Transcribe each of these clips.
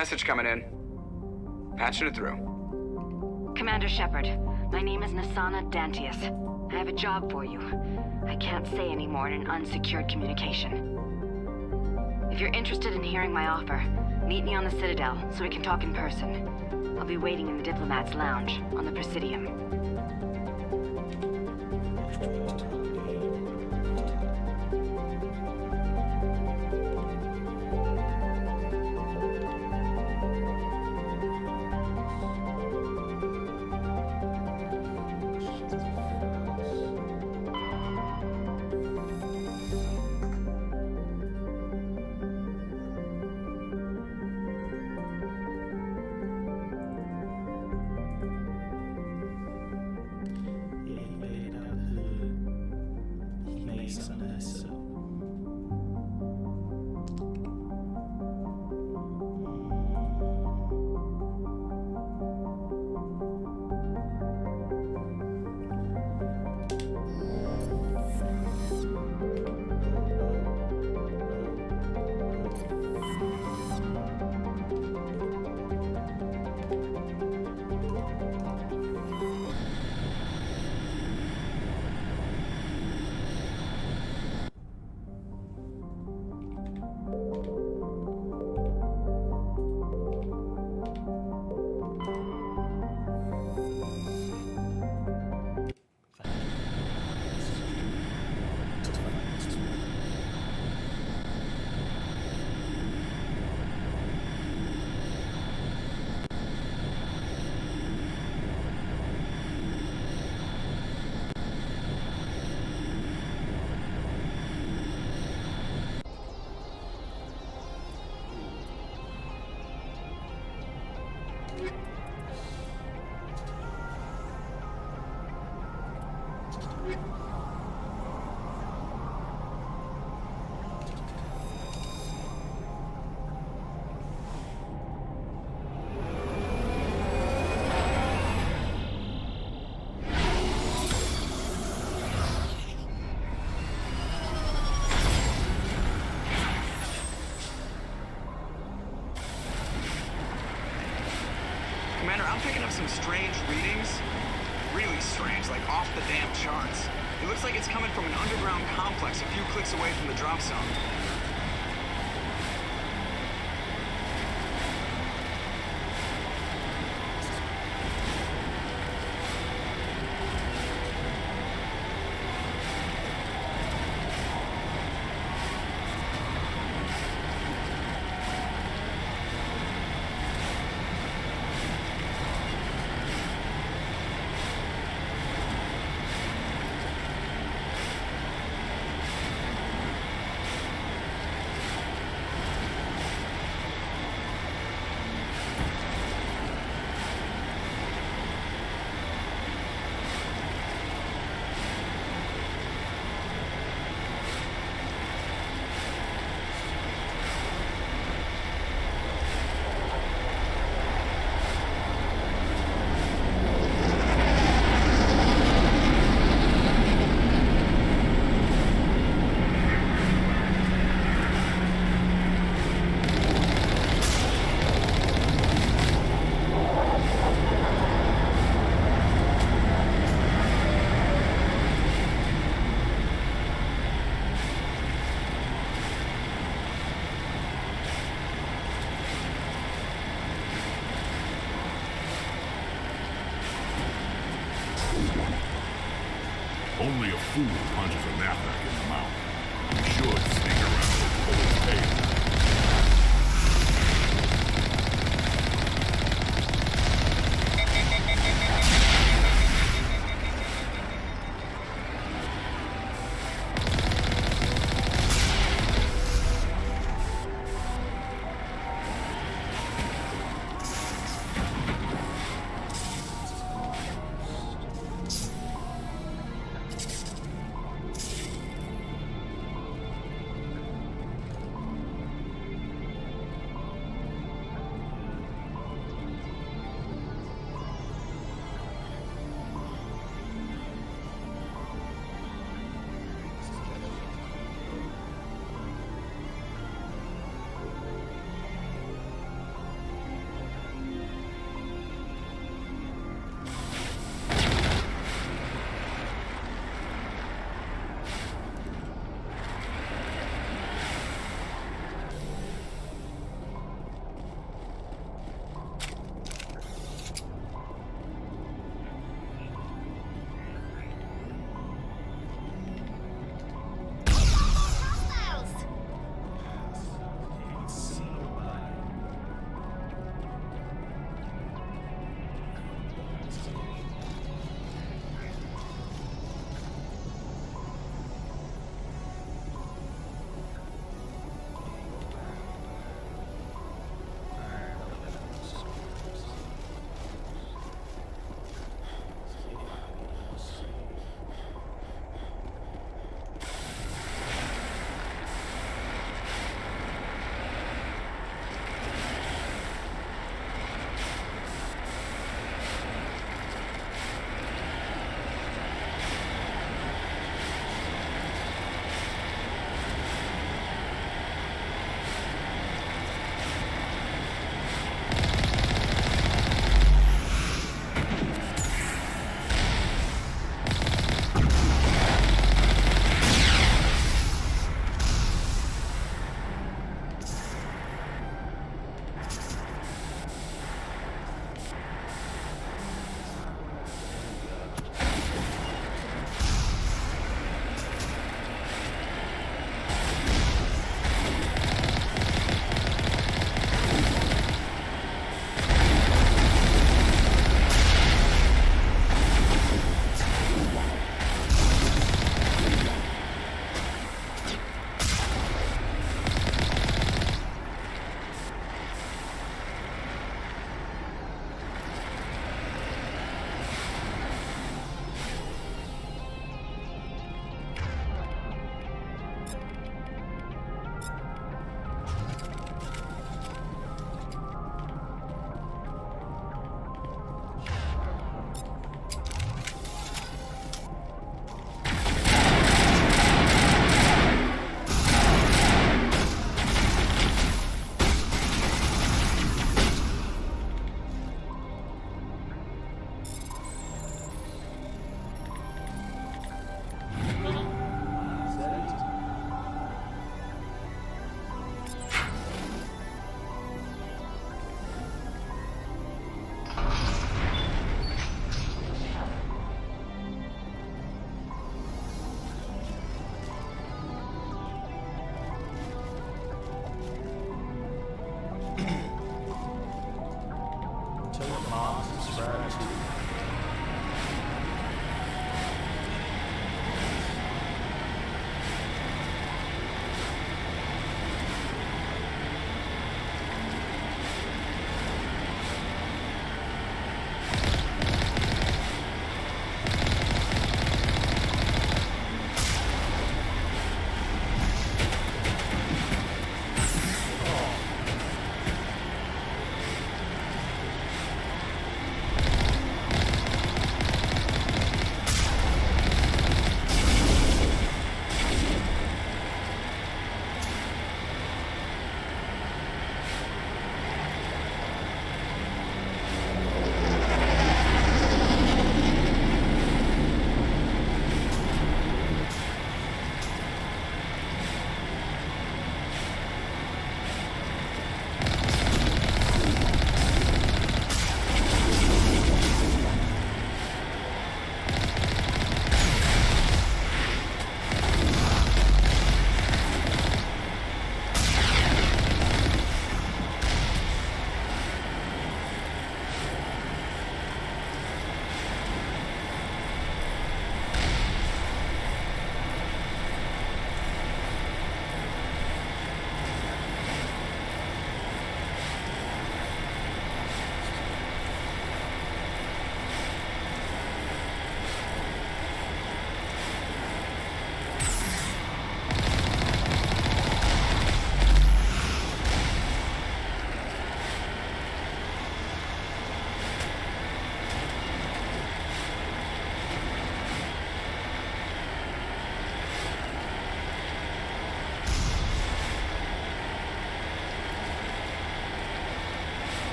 Message coming in. Patching it through. Commander Shepard, my name is Nasana Dantius. I have a job for you. I can't say any more in an unsecured communication. If you're interested in hearing my offer, meet me on the Citadel so we can talk in person. I'll be waiting in the Diplomat's Lounge on the Presidium. Commander, I'm picking up some strange readings. Really strange, like off the damn charts. It looks like it's coming from an underground complex a few clicks away from the drop zone. Only a fool punches a knapsack in the mouth. You should sneak around and pull his tail.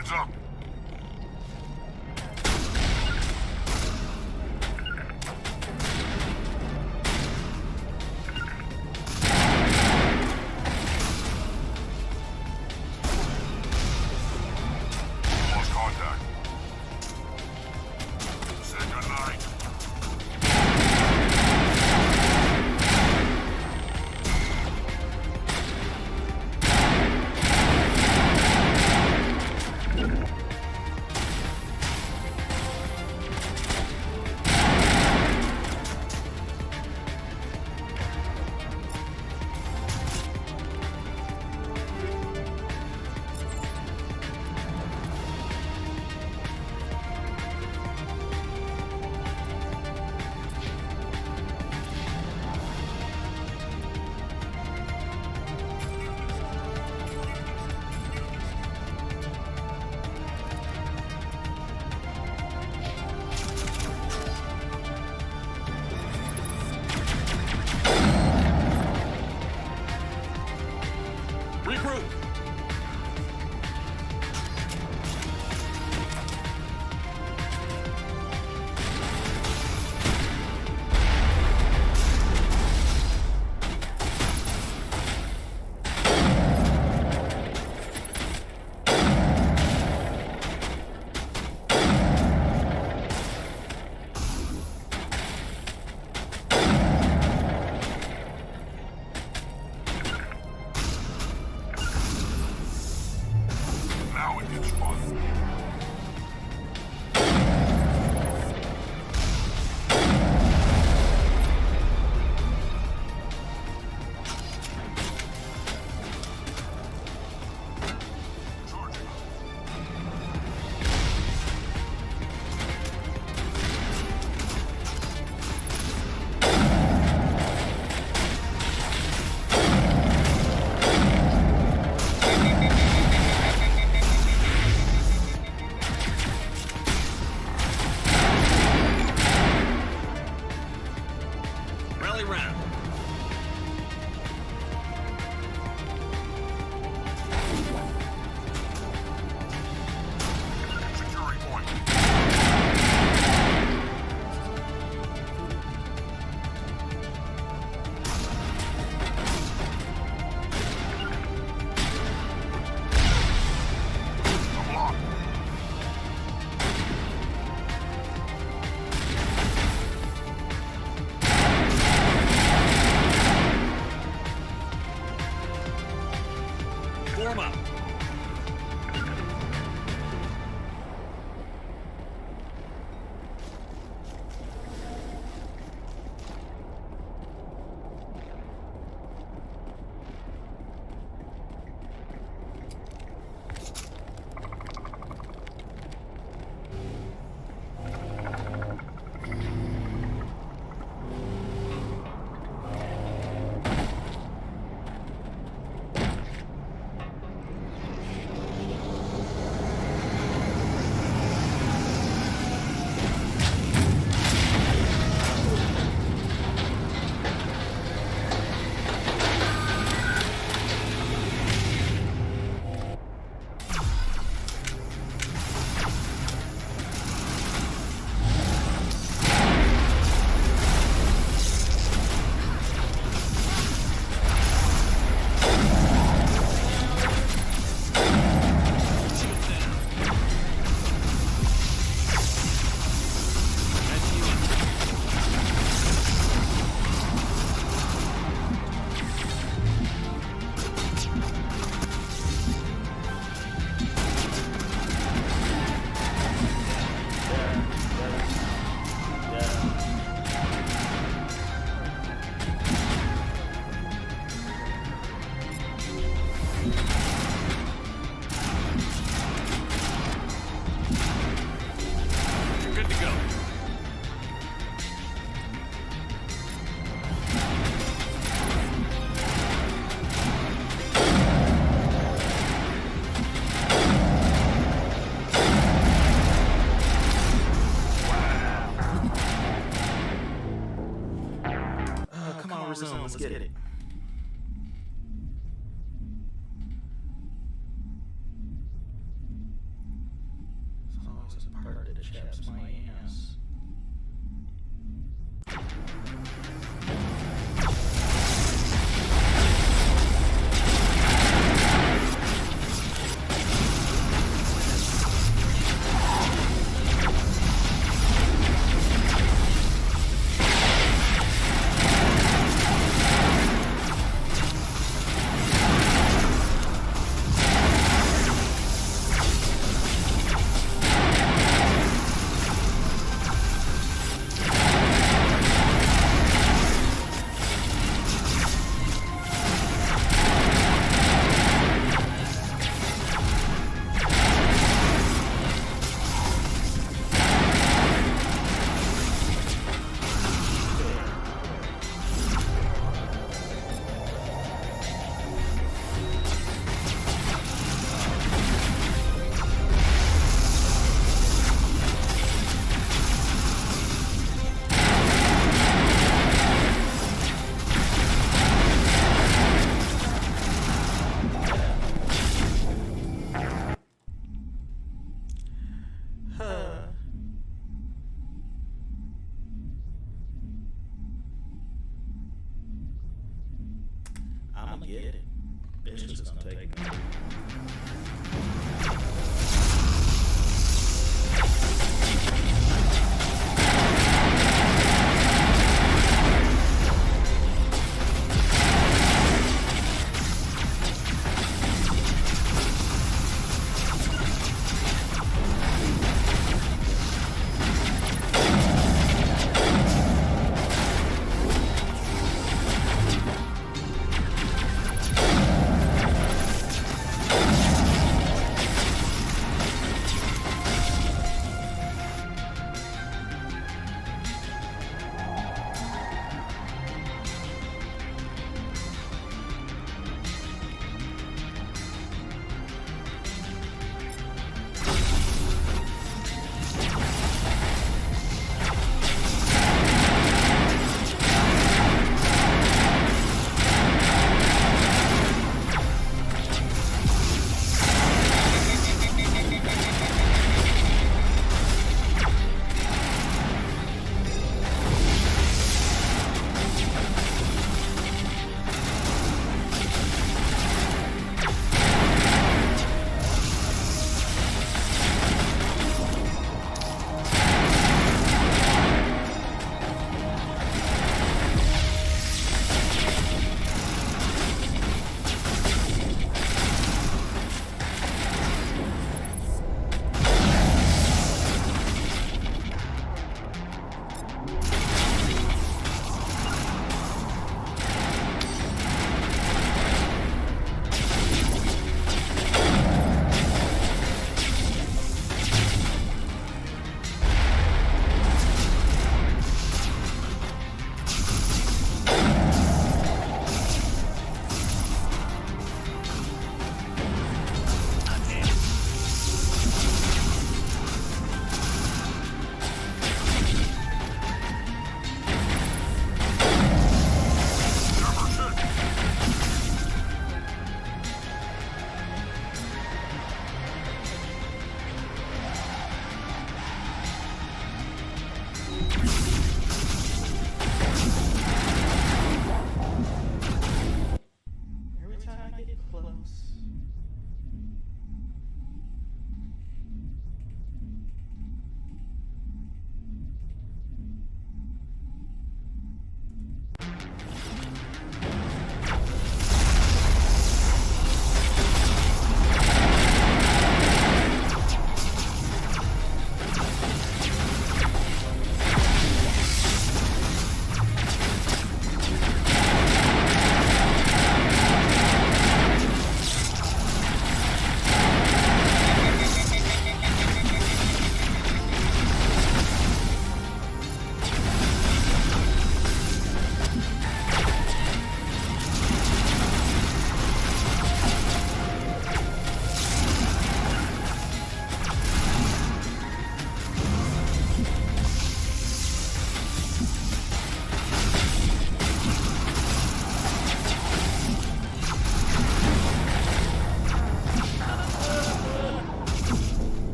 Heads up! Lost contact. Say goodnight. soon. Let's get it. It's always a part that chaps my ass. I'ma get it. Bitch is gonna take it.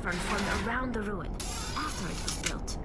cavern formed around the ruin after it was built.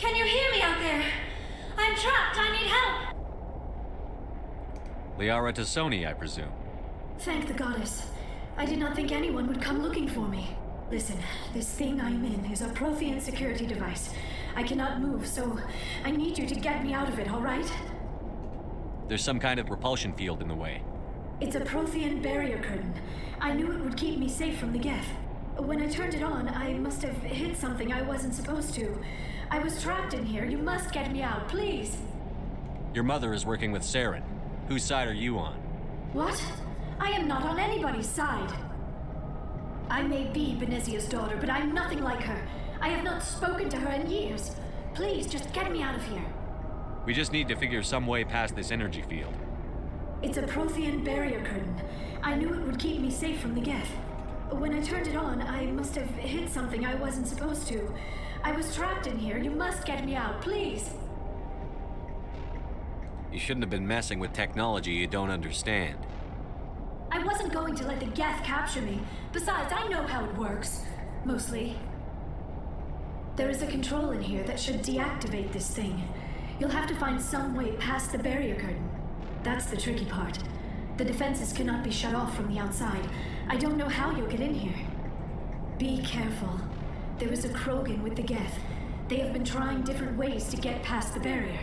Can you hear me out there? I'm trapped. I need help. Liara Tassoni, I presume. Thank the goddess. I did not think anyone would come looking for me. Listen, this thing I'm in is a Prothean security device. I cannot move, so I need you to get me out of it, all right? There's some kind of repulsion field in the way. It's a Prothean barrier curtain. I knew it would keep me safe from the Geth. When I turned it on, I must have hit something I wasn't supposed to. I was trapped in here. You must get me out, please. Your mother is working with Saren. Whose side are you on? What? I am not on anybody's side. I may be Benezia's daughter, but I'm nothing like her. I have not spoken to her in years. Please, just get me out of here. We just need to figure some way past this energy field. It's a Prothean barrier curtain. I knew it would keep me safe from the Geth. When I turned it on, I must have hit something I wasn't supposed to. I was trapped in here. You must get me out, please. You shouldn't have been messing with technology you don't understand. I wasn't going to let the Geth capture me. Besides, I know how it works. Mostly. There is a control in here that should deactivate this thing. You'll have to find some way past the barrier curtain. That's the tricky part. The defenses cannot be shut off from the outside. I don't know how you'll get in here. Be careful. There is a Krogan with the Geth. They have been trying different ways to get past the barrier.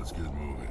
Let's get moving.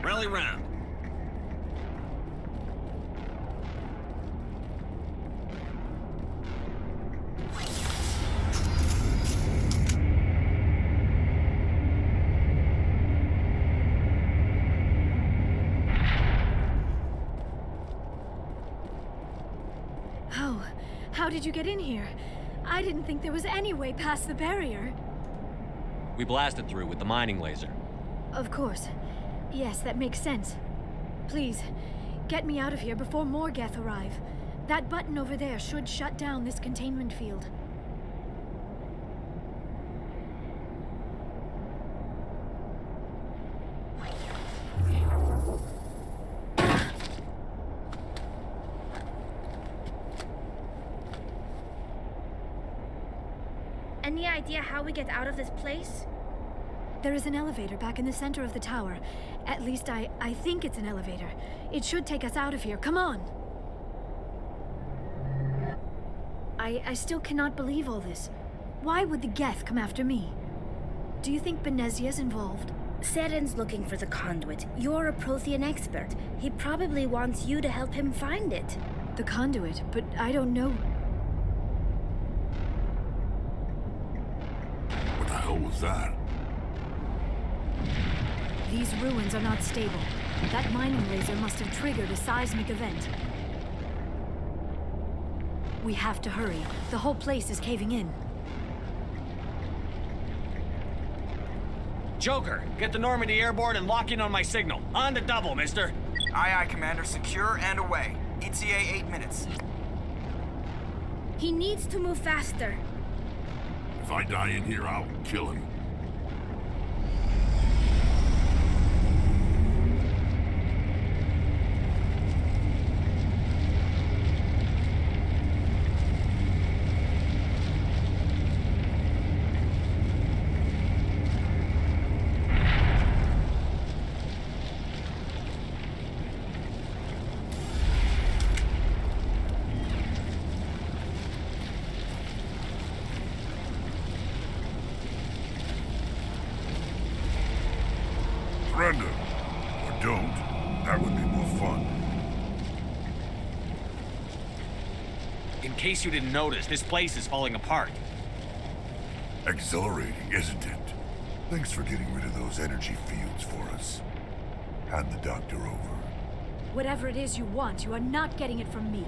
Rally round. Oh, how did you get in here? I didn't think there was any way past the barrier. We blasted through with the mining laser. Of course. Yes, that makes sense. Please, get me out of here before more Geth arrive. That button over there should shut down this containment field. Any idea how we get out of this place? There is an elevator back in the center of the tower. At least I think it's an elevator. It should take us out of here. Come on! I still cannot believe all this. Why would the Geth come after me? Do you think Benezia's involved? Seren's looking for the conduit. You're a Prothean expert. He probably wants you to help him find it. The conduit, but I don't know. What the hell was that? These ruins are not stable. That mining laser must have triggered a seismic event. We have to hurry. The whole place is caving in. Joker, get the Normandy airborne and lock in on my signal. On the double, mister. Aye, aye, Commander. Secure and away. ETA 8 minutes. He needs to move faster. If I die in here, I'll kill him. Surrender. Or don't. That would be more fun. In case you didn't notice, this place is falling apart. Exhilarating, isn't it? Thanks for getting rid of those energy fields for us. Hand the doctor over. Whatever it is you want, you are not getting it from me.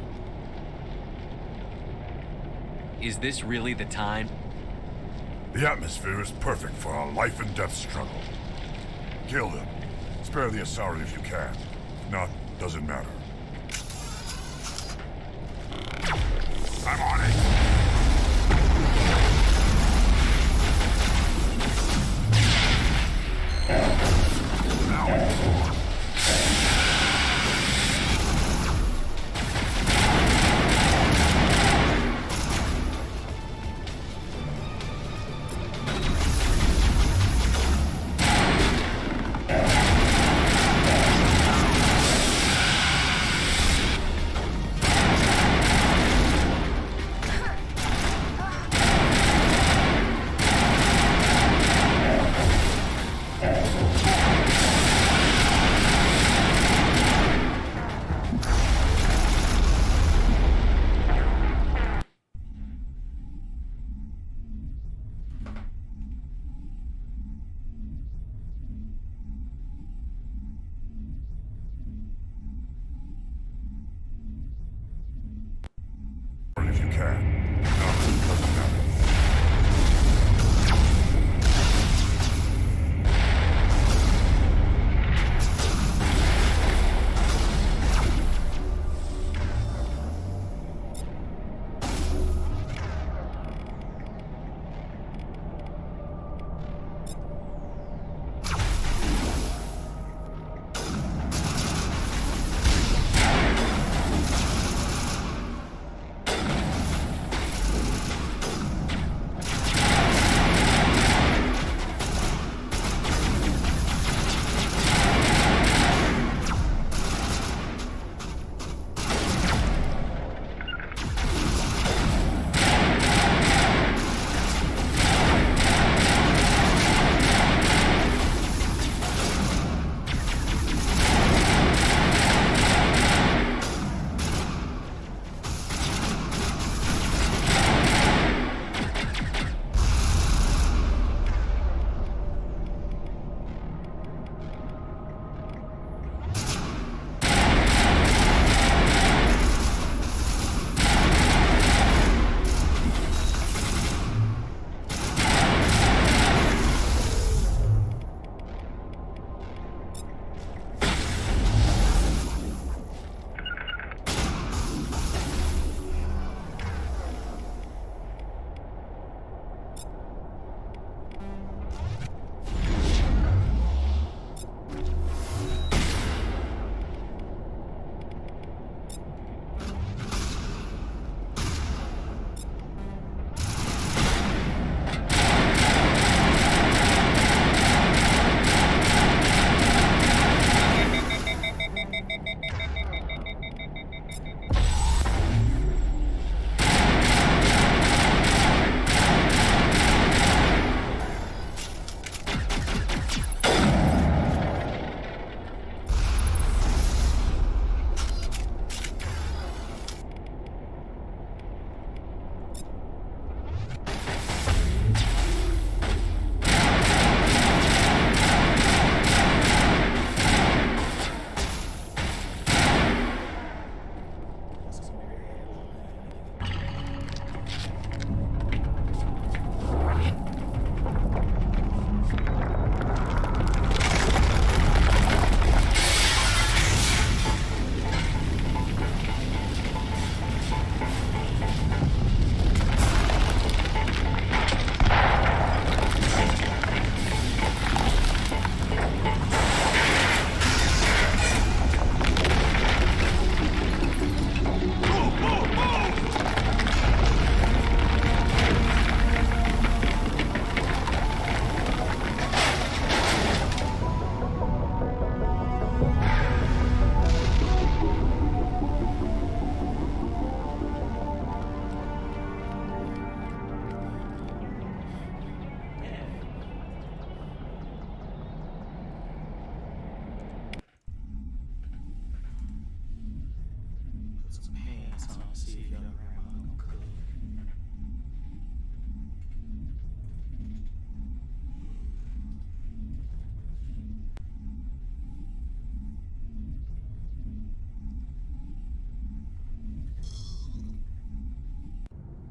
Is this really the time? The atmosphere is perfect for our life and death struggle. Kill them. Spare the Asari if you can. If not, doesn't matter. I'm on it! Now it's on.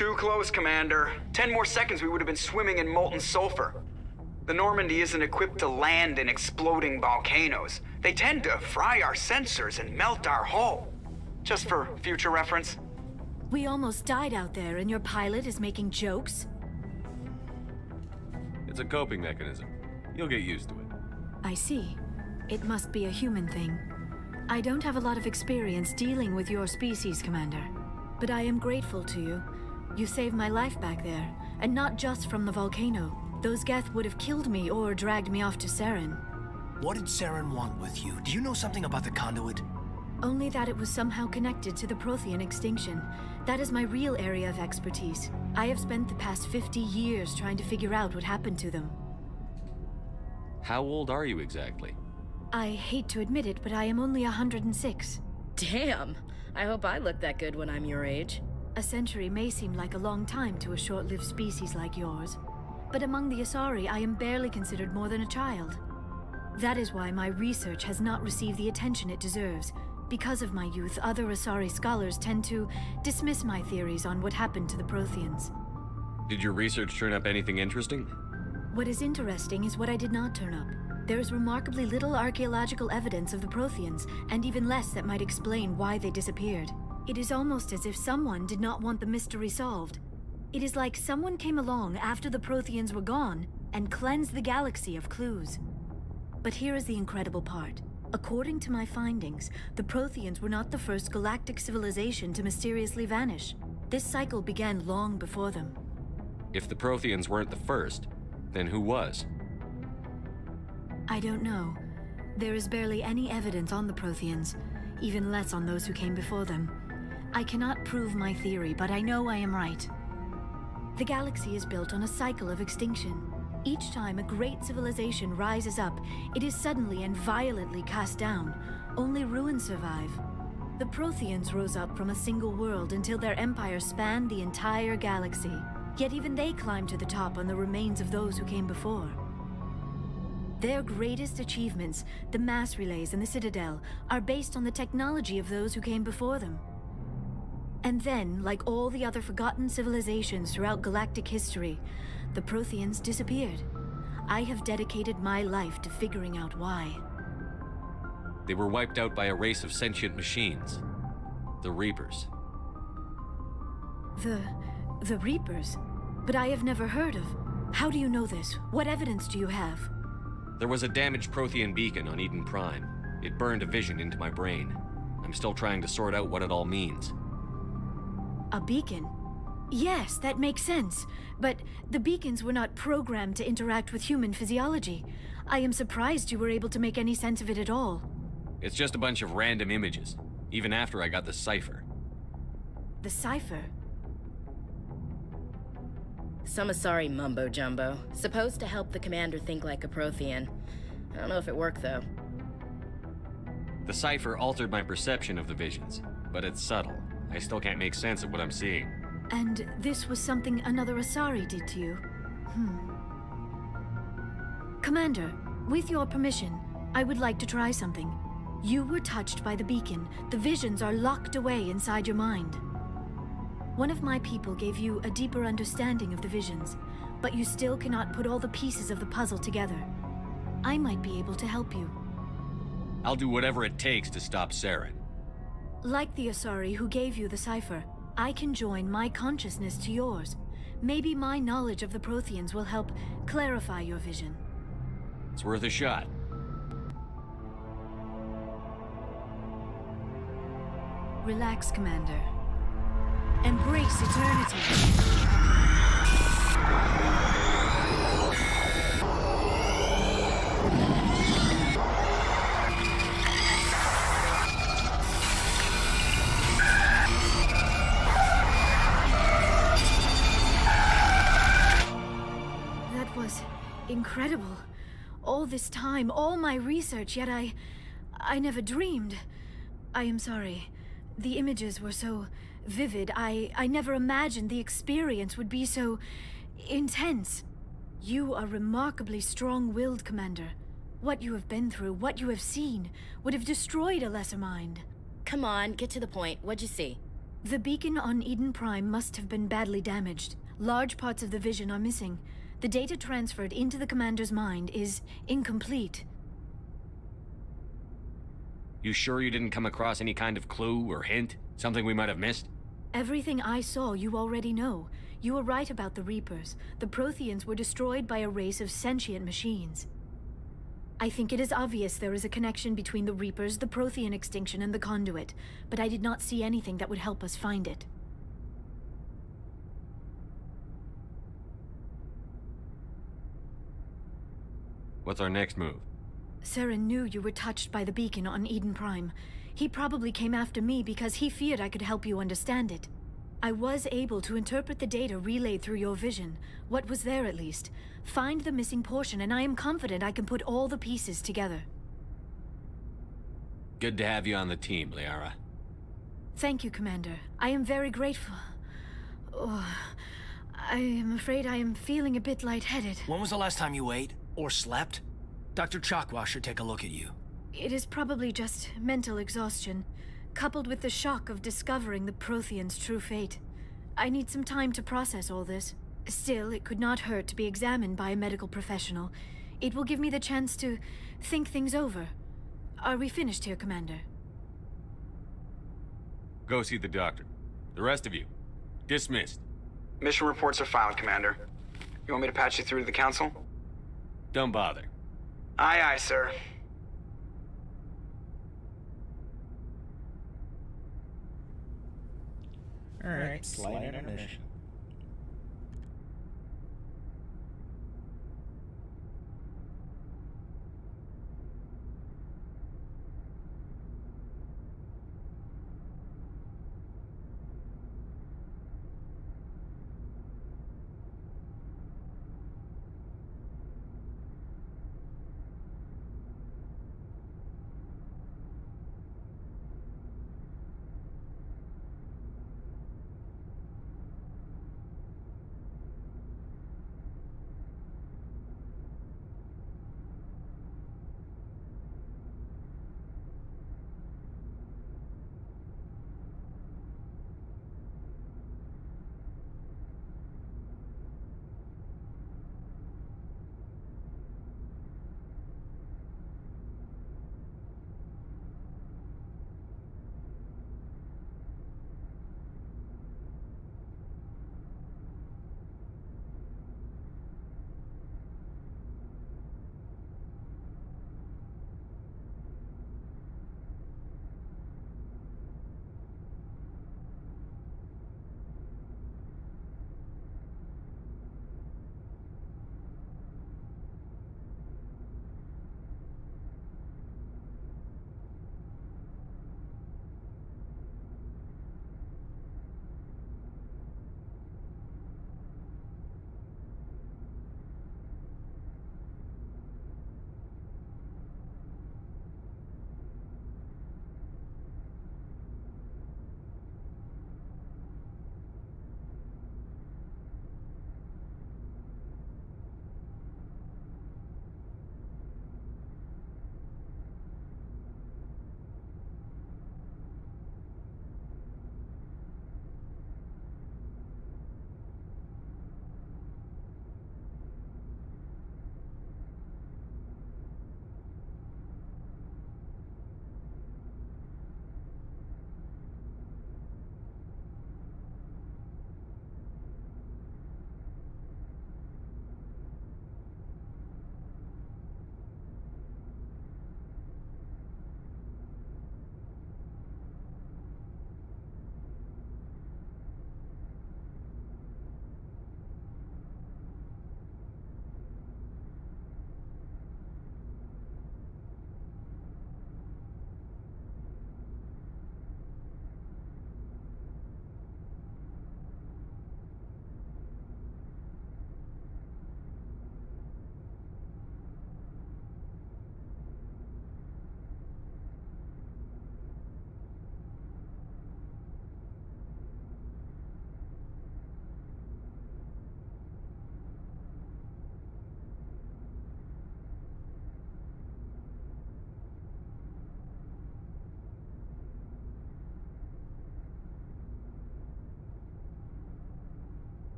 Too close, Commander. 10 more seconds we would have been swimming in molten sulfur. The Normandy isn't equipped to land in exploding volcanoes. They tend to fry our sensors and melt our hull. Just for future reference. We almost died out there, and your pilot is making jokes? It's a coping mechanism. You'll get used to it. I see. It must be a human thing. I don't have a lot of experience dealing with your species, Commander. But I am grateful to you. You saved my life back there, and not just from the volcano. Those Geth would have killed me or dragged me off to Saren. What did Saren want with you? Do you know something about the conduit? Only that it was somehow connected to the Prothean extinction. That is my real area of expertise. I have spent the past 50 years trying to figure out what happened to them. How old are you exactly? I hate to admit it, but I am only 106. Damn! I hope I look that good when I'm your age. A century may seem like a long time to a short-lived species like yours. But among the Asari, I am barely considered more than a child. That is why my research has not received the attention it deserves. Because of my youth, other Asari scholars tend to dismiss my theories on what happened to the Protheans. Did your research turn up anything interesting? What is interesting is what I did not turn up. There is remarkably little archaeological evidence of the Protheans, and even less that might explain why they disappeared. It is almost as if someone did not want the mystery solved. It is like someone came along after the Protheans were gone and cleansed the galaxy of clues. But here is the incredible part. According to my findings, the Protheans were not the first galactic civilization to mysteriously vanish. This cycle began long before them. If the Protheans weren't the first, then who was? I don't know. There is barely any evidence on the Protheans, even less on those who came before them. I cannot prove my theory, but I know I am right. The galaxy is built on a cycle of extinction. Each time a great civilization rises up, it is suddenly and violently cast down. Only ruins survive. The Protheans rose up from a single world until their empire spanned the entire galaxy. Yet even they climbed to the top on the remains of those who came before. Their greatest achievements, the mass relays and the Citadel, are based on the technology of those who came before them. And then, like all the other forgotten civilizations throughout galactic history, the Protheans disappeared. I have dedicated my life to figuring out why. They were wiped out by a race of sentient machines. The Reapers. The Reapers? But I have never heard of. How do you know this? What evidence do you have? There was a damaged Prothean beacon on Eden Prime. It burned a vision into my brain. I'm still trying to sort out what it all means. A beacon? Yes, that makes sense. But the beacons were not programmed to interact with human physiology. I am surprised you were able to make any sense of it at all. It's just a bunch of random images, even after I got the cipher. The cipher? Some Asari mumbo-jumbo, supposed to help the commander think like a Prothean. I don't know if it worked, though. The cipher altered my perception of the visions, but it's subtle. I still can't make sense of what I'm seeing. And this was something another Asari did to you? Commander, with your permission, I would like to try something. You were touched by the beacon. The visions are locked away inside your mind. One of my people gave you a deeper understanding of the visions, but you still cannot put all the pieces of the puzzle together. I might be able to help you. I'll do whatever it takes to stop Saren. Like the Asari who gave you the cipher, I can join my consciousness to yours. Maybe my knowledge of the Protheans will help clarify your vision. It's worth a shot. Relax, Commander. Embrace eternity. That was incredible. All this time, all my research, yet I never dreamed. I am sorry. The images were so vivid. I never imagined the experience would be so intense. You are remarkably strong-willed, Commander. What you have been through, what you have seen, would have destroyed a lesser mind. Come on, get to the point. What'd you see? The beacon on Eden Prime must have been badly damaged. Large parts of the vision are missing. The data transferred into the commander's mind is incomplete. You sure you didn't come across any kind of clue or hint? Something we might have missed? Everything I saw you already know. You were right about the Reapers. The Protheans were destroyed by a race of sentient machines. I think it is obvious there is a connection between the Reapers, the Prothean extinction, and the Conduit, but I did not see anything that would help us find it. What's our next move? Saren knew you were touched by the beacon on Eden Prime. He probably came after me because he feared I could help you understand it. I was able to interpret the data relayed through your vision, what was there at least, find the missing portion, and I am confident I can put all the pieces together. Good to have you on the team, Liara. Thank you, Commander. I am very grateful. Oh, I am afraid I am feeling a bit lightheaded. When was the last time you ate? Or slept? Dr. Chakwa should take a look at you. It is probably just mental exhaustion, coupled with the shock of discovering the Prothean's true fate. I need some time to process all this. Still, it could not hurt to be examined by a medical professional. It will give me the chance to think things over. Are we finished here, Commander? Go see the doctor. The rest of you, dismissed. Mission reports are filed, Commander. You want me to patch you through to the Council? Don't bother. Aye, aye, sir. Alright, slight intermission.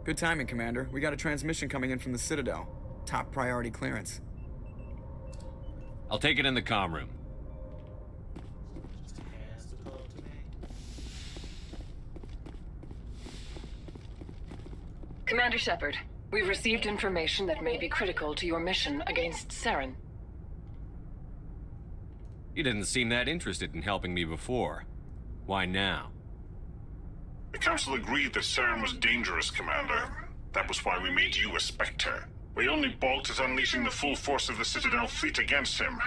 Good timing, Commander. We got a transmission coming in from the Citadel. Top priority clearance. I'll take it in the comm room. Commander Shepard, we've received information that may be critical to your mission against Saren. You didn't seem that interested in helping me before. Why now? The Council agreed that Saren was dangerous, Commander. That was why we made you a Spectre. We only balked at unleashing the full force of the Citadel fleet against him.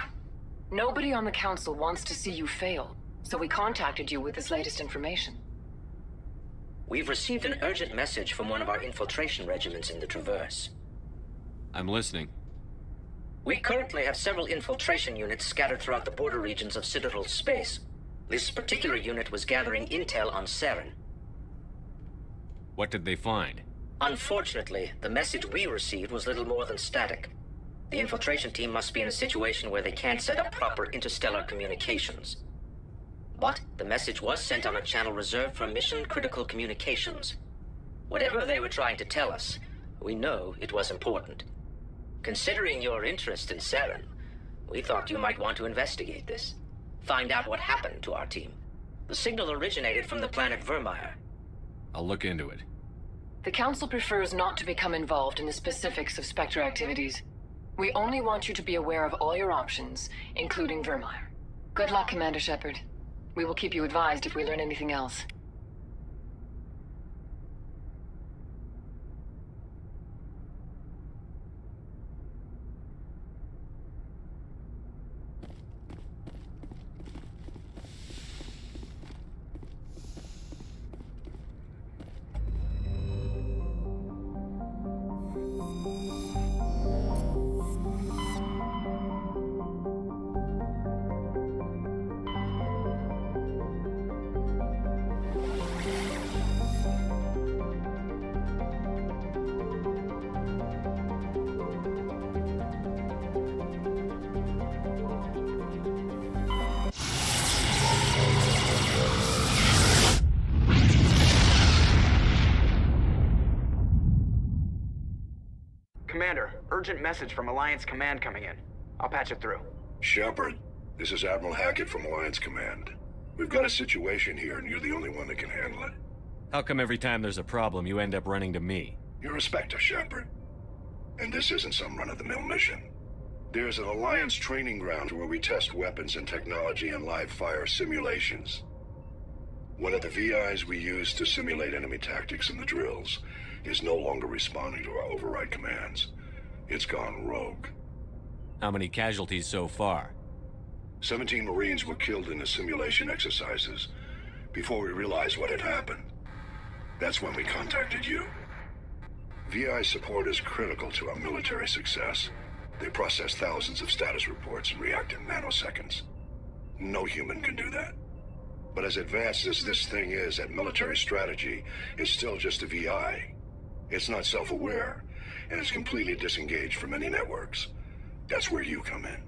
Nobody on the Council wants to see you fail, so we contacted you with this latest information. We've received an urgent message from one of our infiltration regiments in the Traverse. I'm listening. We currently have several infiltration units scattered throughout the border regions of Citadel space. This particular unit was gathering intel on Saren. What did they find? Unfortunately, the message we received was little more than static. The infiltration team must be in a situation where they can't set up proper interstellar communications. But the message was sent on a channel reserved for mission-critical communications. Whatever they were trying to tell us, we know it was important. Considering your interest in Saren, we thought you might want to investigate this. Find out what happened to our team. The signal originated from the planet Vermeer. I'll look into it. The Council prefers not to become involved in the specifics of Spectre activities. We only want you to be aware of all your options, including Vermeer. Good luck, Commander Shepard. We will keep you advised if we learn anything else. Commander, urgent message from Alliance Command coming in. I'll patch it through. Shepard, this is Admiral Hackett from Alliance Command. We've got a situation here, and you're the only one that can handle it. How come every time there's a problem, you end up running to me? You're a Spectre, Shepard. And this isn't some run-of-the-mill mission. There's an Alliance training ground where we test weapons and technology in live-fire simulations. One of the VIs we use to simulate enemy tactics in the drills is no longer responding to our override commands. It's gone rogue. How many casualties so far? 17 Marines were killed in the simulation exercises before we realized what had happened. That's when we contacted you. VI support is critical to our military success. They process thousands of status reports and react in nanoseconds. No human can do that. But as advanced as this thing is at military strategy, it's still just a VI. It's not self-aware, and it's completely disengaged from any networks. That's where you come in.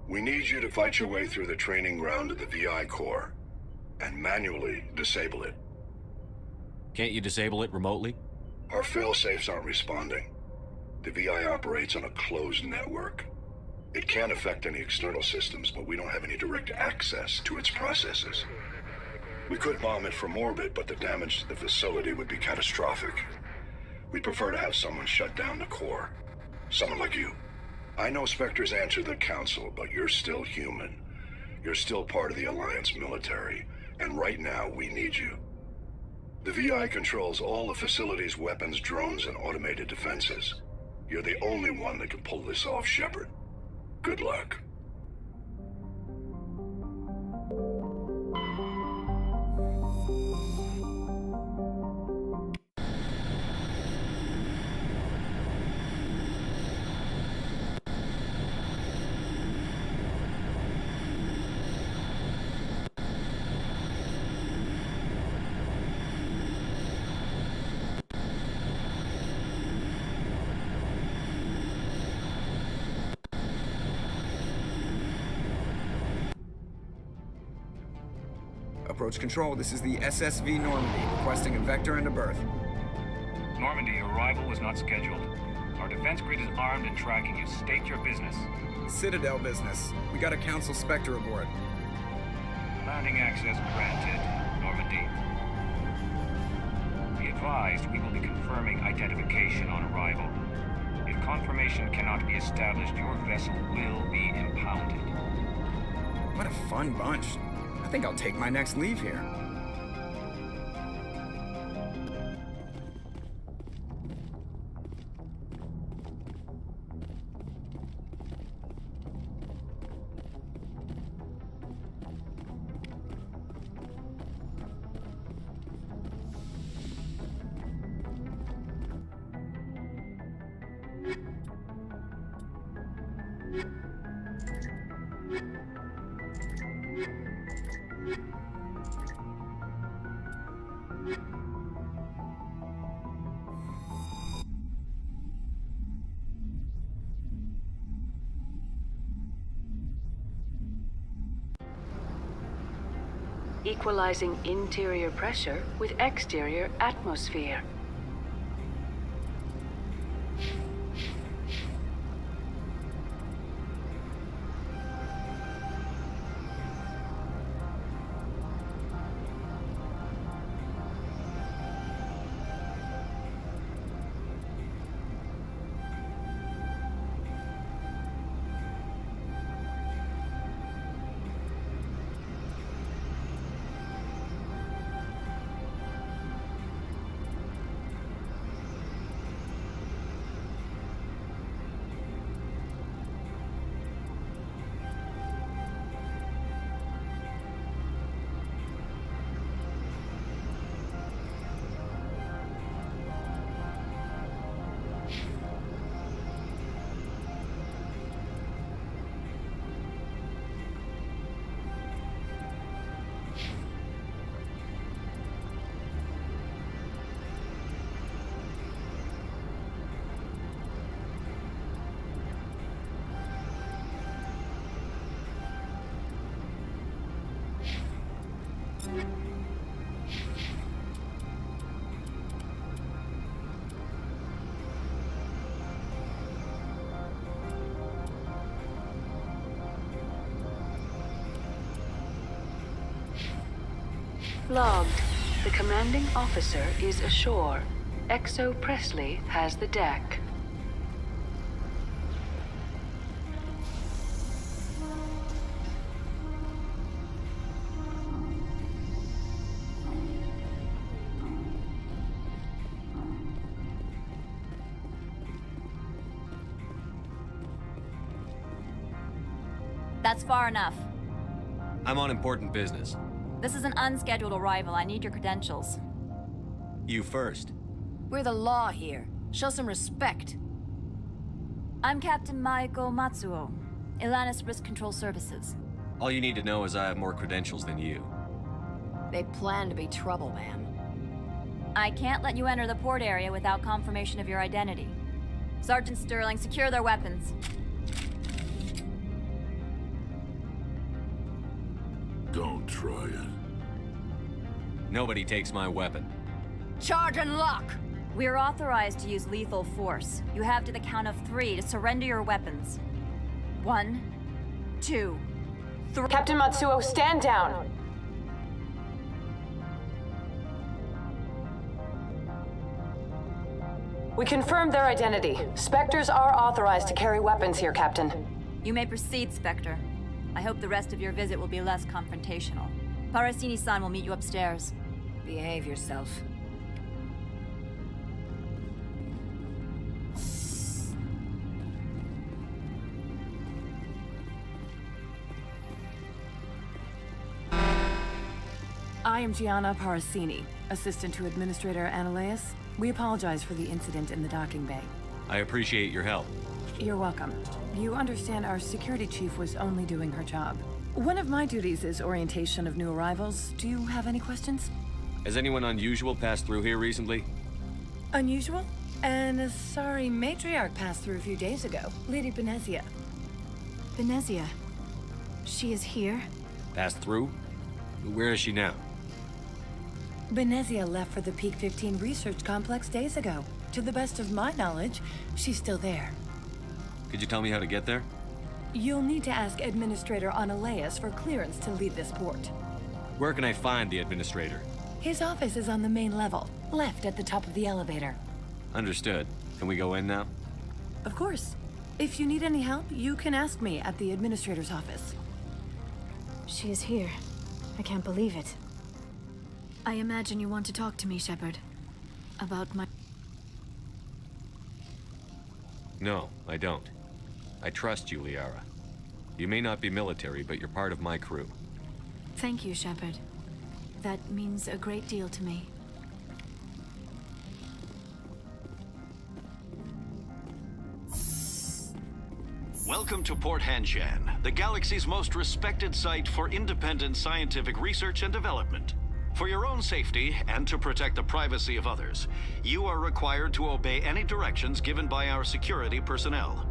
We need you to fight your way through the training ground of the VI core, and manually disable it. Can't you disable it remotely? Our fail-safes aren't responding. The VI operates on a closed network. It can affect any external systems, but we don't have any direct access to its processes. We could bomb it from orbit, but the damage to the facility would be catastrophic. We'd prefer to have someone shut down the core. Someone like you. I know Spectres answer the Council, but you're still human. You're still part of the Alliance military, and right now we need you. The VI controls all the facility's weapons, drones, and automated defenses. You're the only one that can pull this off, Shepard. Good luck. Approach control, this is the SSV Normandy, requesting a vector into berth. Normandy, your arrival was not scheduled. Our defense grid is armed and tracking you. State your business. Citadel business. We got a Council Spectre aboard. Landing access granted, Normandy. Be advised, we will be confirming identification on arrival. If confirmation cannot be established, your vessel will be impounded. What a fun bunch. I think I'll take my next leave here. Equalizing interior pressure with exterior atmosphere. Logged. The commanding officer is ashore. Exo Presley has the deck. That's far enough. I'm on important business. This is an unscheduled arrival. I need your credentials. You first. We're the law here. Show some respect. I'm Captain Maiko Matsuo, Ilanis Risk Control Services. All you need to know is I have more credentials than you. They plan to be trouble, ma'am. I can't let you enter the port area without confirmation of your identity. Sergeant Sterling, secure their weapons. Don't try it. Nobody takes my weapon. Charge and lock! We're authorized to use lethal force. You have to the count of 3 to surrender your weapons. 1, 2, 3. Captain Matsuo, stand down! We confirmed their identity. Spectres are authorized to carry weapons here, Captain. You may proceed, Spectre. I hope the rest of your visit will be less confrontational. Parasini-san will meet you upstairs. Behave yourself. I am Gianna Parasini, assistant to Administrator Ananias. We apologize for the incident in the docking bay. I appreciate your help. You're welcome. You understand our security chief was only doing her job. One of my duties is orientation of new arrivals. Do you have any questions? Has anyone unusual passed through here recently? Unusual? And sorry, matriarch passed through a few days ago. Lady Benezia. Benezia? She is here? Passed through? Where is she now? Benezia left for the Peak 15 research complex days ago. To the best of my knowledge, she's still there. Could you tell me how to get there? You'll need to ask Administrator Analeas for clearance to leave this port. Where can I find the administrator? His office is on the main level, left at the top of the elevator. Understood. Can we go in now? Of course. If you need any help, you can ask me at the Administrator's office. She is here. I can't believe it. I imagine you want to talk to me, Shepard. About my... No, I don't. I trust you, Liara. You may not be military, but you're part of my crew. Thank you, Shepard. That means a great deal to me. Welcome to Port Hanshan, the galaxy's most respected site for independent scientific research and development. For your own safety and to protect the privacy of others, you are required to obey any directions given by our security personnel.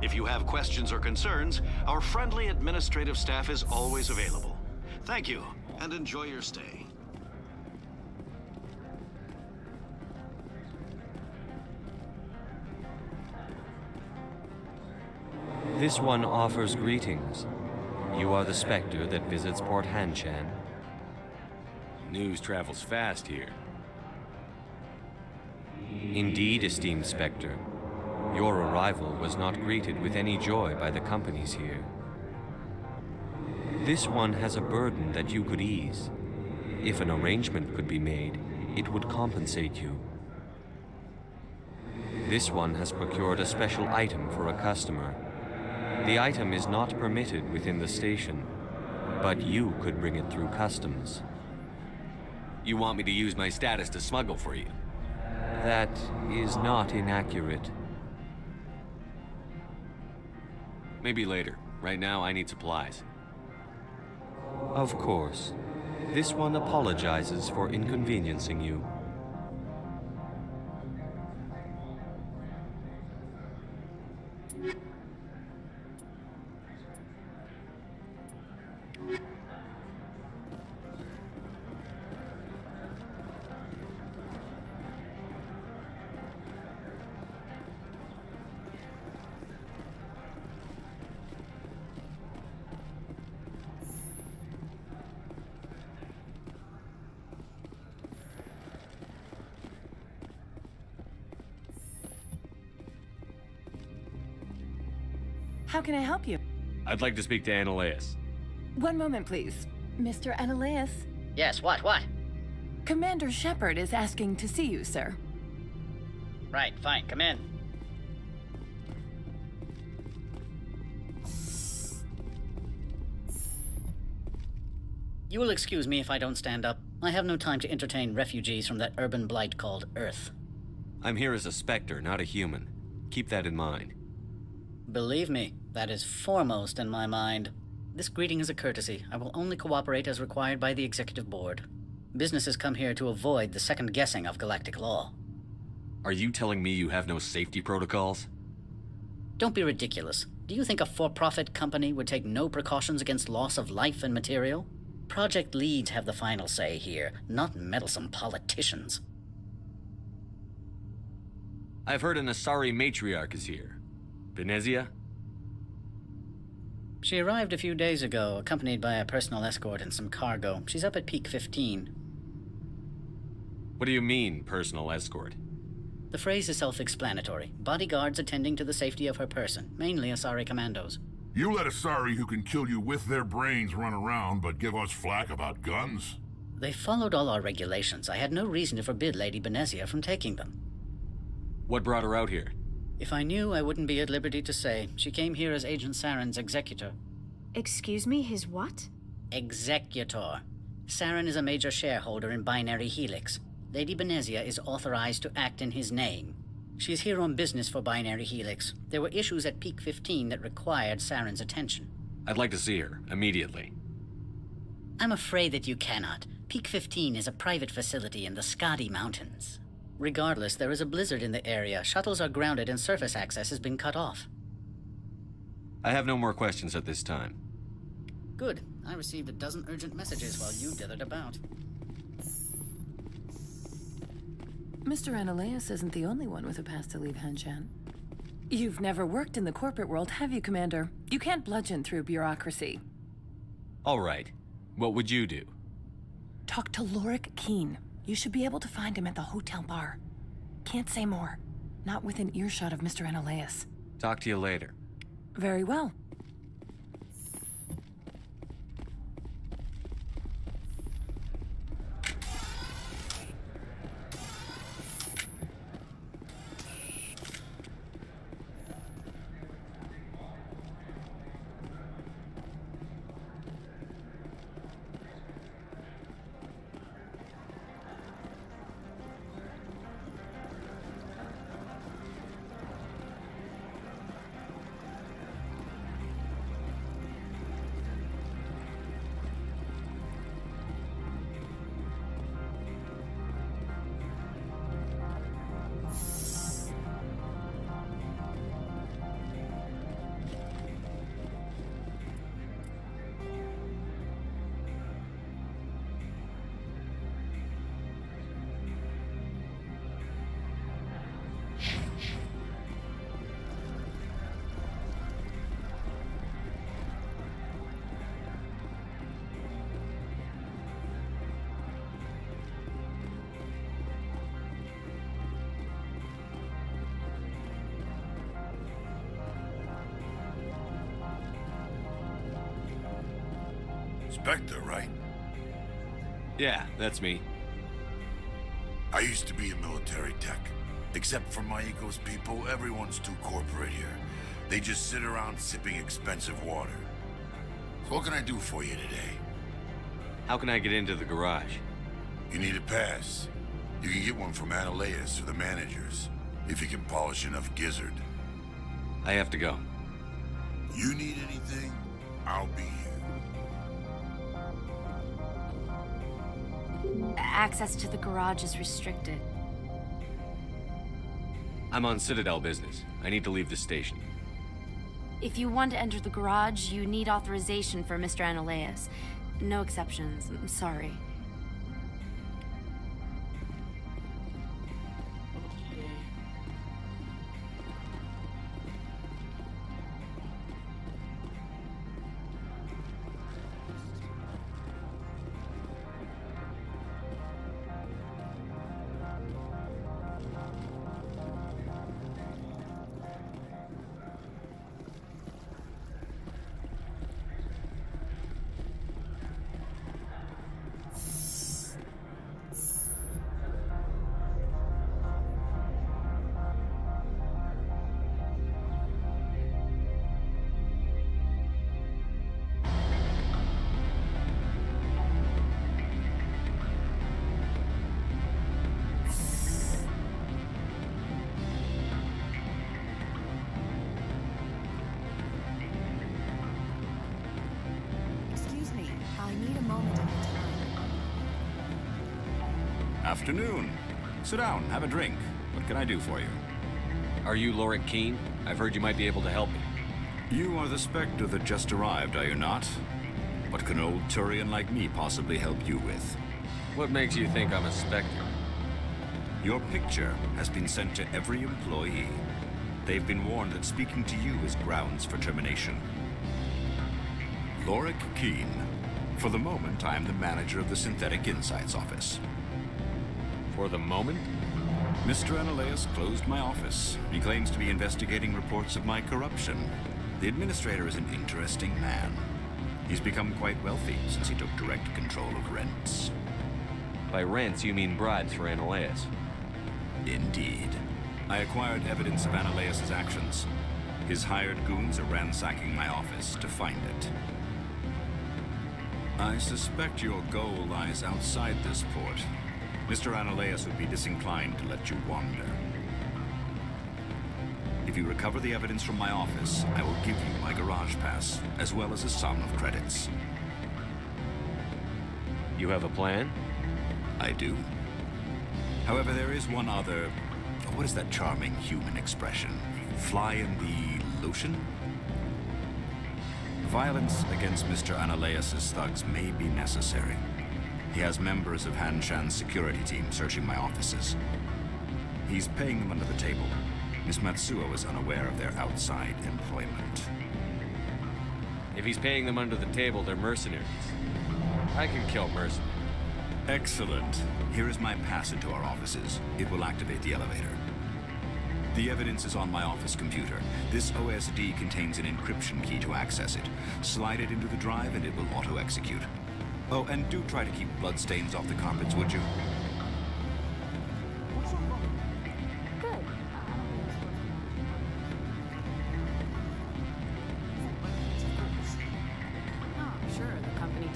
If you have questions or concerns, our friendly administrative staff is always available. Thank you, and enjoy your stay. This one offers greetings. You are the Spectre that visits Port Hanshan. News travels fast here. Indeed, esteemed Spectre. Your arrival was not greeted with any joy by the companies here. This one has a burden that you could ease. If an arrangement could be made, it would compensate you. This one has procured a special item for a customer. The item is not permitted within the station, but you could bring it through customs. You want me to use my status to smuggle for you? That is not inaccurate. Maybe later. Right now, I need supplies. Of course. This one apologizes for inconveniencing you. How can I help you? I'd like to speak to Analeas. One moment, please. Mr. Analeas? Yes, what? Commander Shepard is asking to see you, sir. Right, fine, come in. You will excuse me if I don't stand up. I have no time to entertain refugees from that urban blight called Earth. I'm here as a Spectre, not a human. Keep that in mind. Believe me, that is foremost in my mind. This greeting is a courtesy. I will only cooperate as required by the Executive Board. Businesses come here to avoid the second guessing of galactic law. Are you telling me you have no safety protocols? Don't be ridiculous. Do you think a for-profit company would take no precautions against loss of life and material? Project leads have the final say here, not meddlesome politicians. I've heard an Asari matriarch is here. Benezia? She arrived a few days ago, accompanied by a personal escort and some cargo. She's up at Peak 15. What do you mean, personal escort? The phrase is self-explanatory. Bodyguards attending to the safety of her person, mainly Asari commandos. You let Asari who can kill you with their brains run around, but give us flack about guns? They followed all our regulations. I had no reason to forbid Lady Benezia from taking them. What brought her out here? If I knew, I wouldn't be at liberty to say. She came here as Agent Saren's executor. Excuse me, his what? Executor. Saren is a major shareholder in Binary Helix. Lady Benezia is authorized to act in his name. She's here on business for Binary Helix. There were issues at Peak 15 that required Saren's attention. I'd like to see her, immediately. I'm afraid that you cannot. Peak 15 is a private facility in the Skadi Mountains. Regardless, there is a blizzard in the area. Shuttles are grounded and surface access has been cut off. I have no more questions at this time. Good. I received a dozen urgent messages while you dithered about. Mr. Ananias isn't the only one with a path to leave Hanshan. You've never worked in the corporate world, have you, Commander? You can't bludgeon through bureaucracy. All right. What would you do? Talk to Lorik Keen. You should be able to find him at the hotel bar. Can't say more. Not within earshot of Mr. Ananias. Talk to you later. Very well. Spectre, right? Yeah, that's me. I used to be in military tech. Except for my ego's people, everyone's too corporate here. They just sit around sipping expensive water. So what can I do for you today? How can I get into the garage? You need a pass. You can get one from Ananias or the managers, if you can polish enough gizzard. I have to go. You need anything, I'll be here. Access to the garage is restricted. I'm on Citadel business. I need to leave the station. If you want to enter the garage, you need authorization for Mr. Ananias. No exceptions. I'm sorry. Afternoon. Sit down, have a drink. What can I do for you? Are you Lorik Keen? I've heard you might be able to help me. You are the Spectre that just arrived, are you not? What can an old Turian like me possibly help you with? What makes you think I'm a Spectre? Your picture has been sent to every employee. They've been warned that speaking to you is grounds for termination. Lorik Keen. For the moment, I am the manager of the Synthetic Insights Office. For the moment? Mr. Ananias closed my office. He claims to be investigating reports of my corruption. The administrator is an interesting man. He's become quite wealthy since he took direct control of rents. By rents, you mean bribes for Ananias? Indeed. I acquired evidence of Ananias' actions. His hired goons are ransacking my office to find it. I suspect your goal lies outside this port. Mr. Ananias would be disinclined to let you wander. If you recover the evidence from my office, I will give you my garage pass, as well as a sum of credits. You have a plan? I do. However, there is one other... What is that charming human expression? Fly in the lotion? Violence against Mr. Ananias' thugs may be necessary. He has members of Hanshan's security team searching my offices. He's paying them under the table. Miss Matsuo is unaware of their outside employment. If he's paying them under the table, they're mercenaries. I can kill mercenaries. Excellent. Here is my pass into our offices. It will activate the elevator. The evidence is on my office computer. This OSD contains an encryption key to access it. Slide it into the drive and it will auto-execute. Oh, and do try to keep bloodstains off the carpets, would you?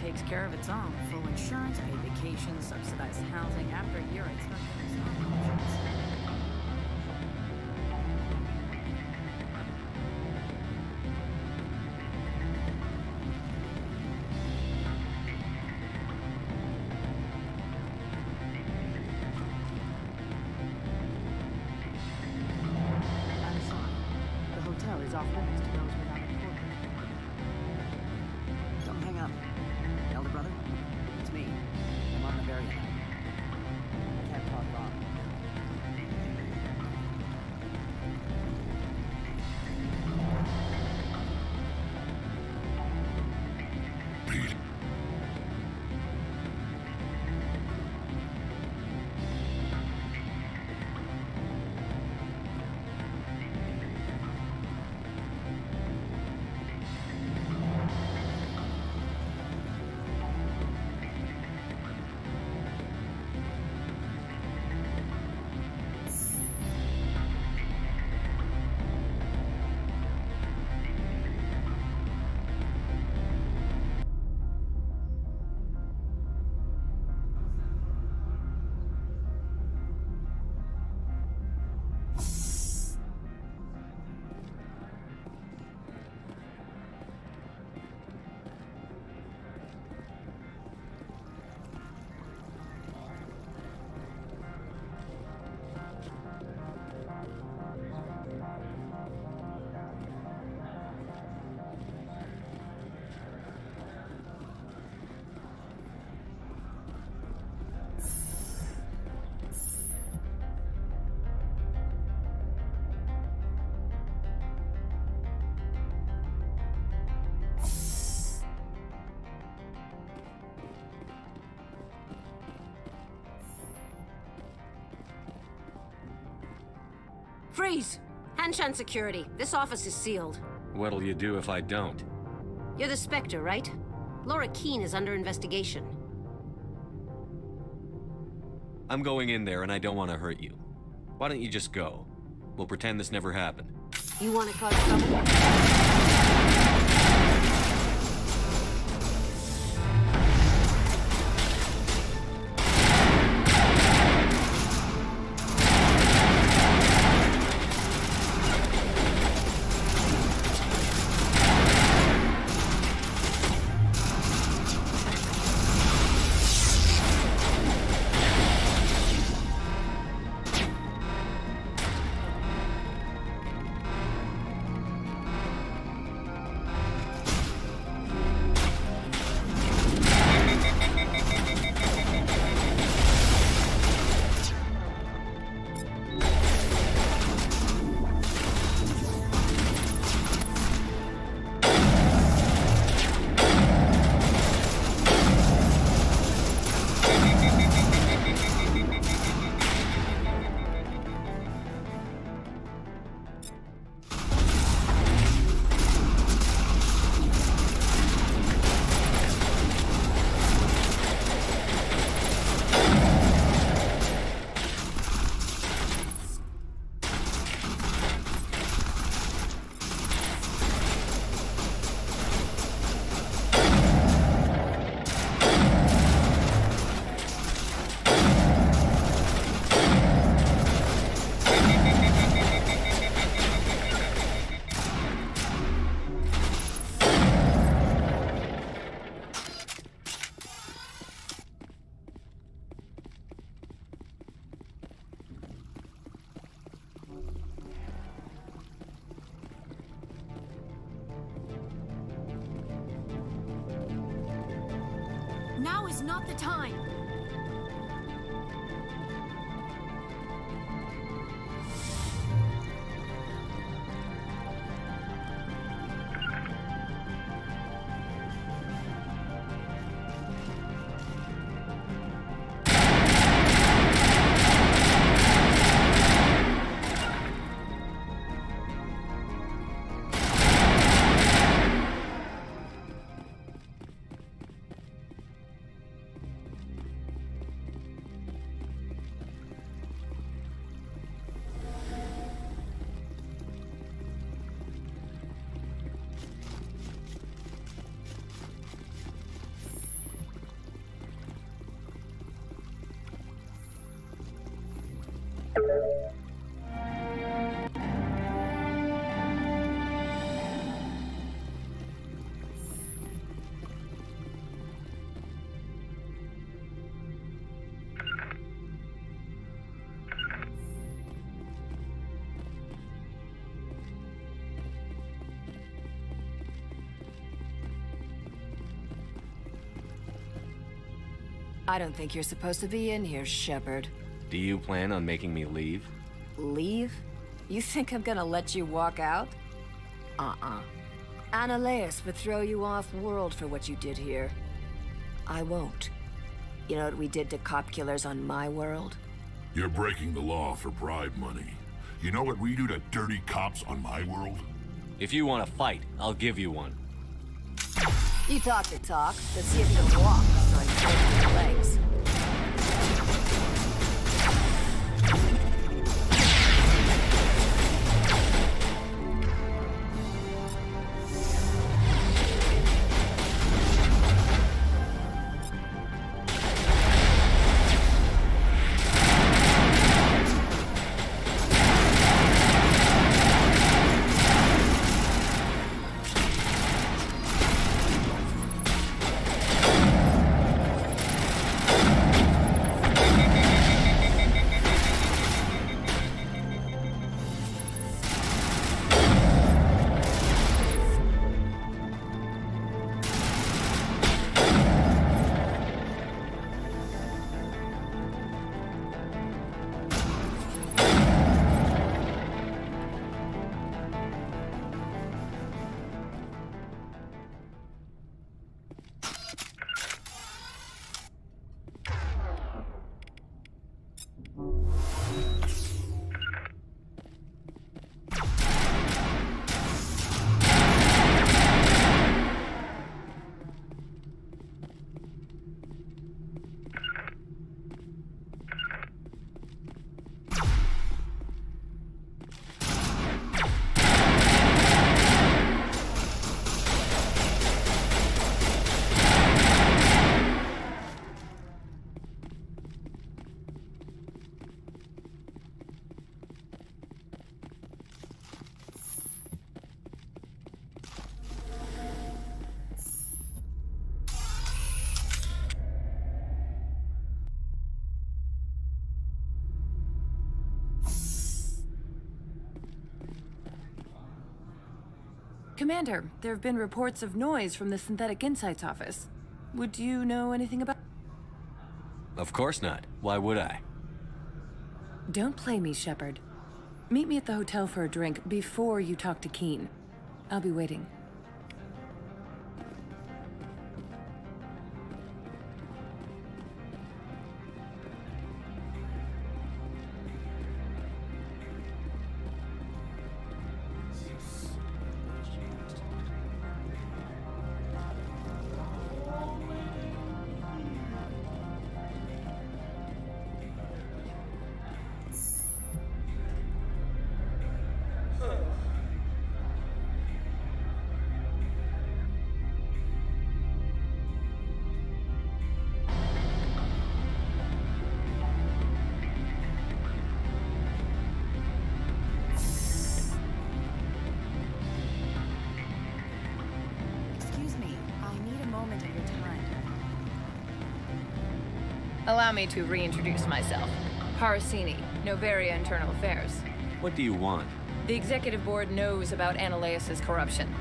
Takes care of its own. Full insurance, paid vacations, subsidized housing. After a year, it's not options. I'm sorry. The hotel is off limits to those without a corporate. Don't hang up. Elder brother, it's me. I'm on the very end. I can't talk long. Freeze! Hanshan security. This office is sealed. What'll you do if I don't? You're the Spectre, right? Laura Keene is under investigation. I'm going in there and I don't want to hurt you. Why don't you just go? We'll pretend this never happened. You want to cause trouble? Now is not the time. I don't think you're supposed to be in here, Shepard. Do you plan on making me leave? Leave? You think I'm gonna let you walk out? Annaleus would throw you off-world for what you did here. I won't. You know what we did to cop killers on my world? You're breaking the law for bribe money. You know what we do to dirty cops on my world? If you want to fight, I'll give you one. You talk the talk, but see if you can walk on your legs. Commander, there have been reports of noise from the Synthetic Insights office. Would you know anything about... Of course not. Why would I? Don't play me, Shepard. Meet me at the hotel for a drink before you talk to Keen. I'll be waiting. Allow me to reintroduce myself. Parasini, Novaria Internal Affairs. What do you want? The Executive Board knows about Annaleus' corruption.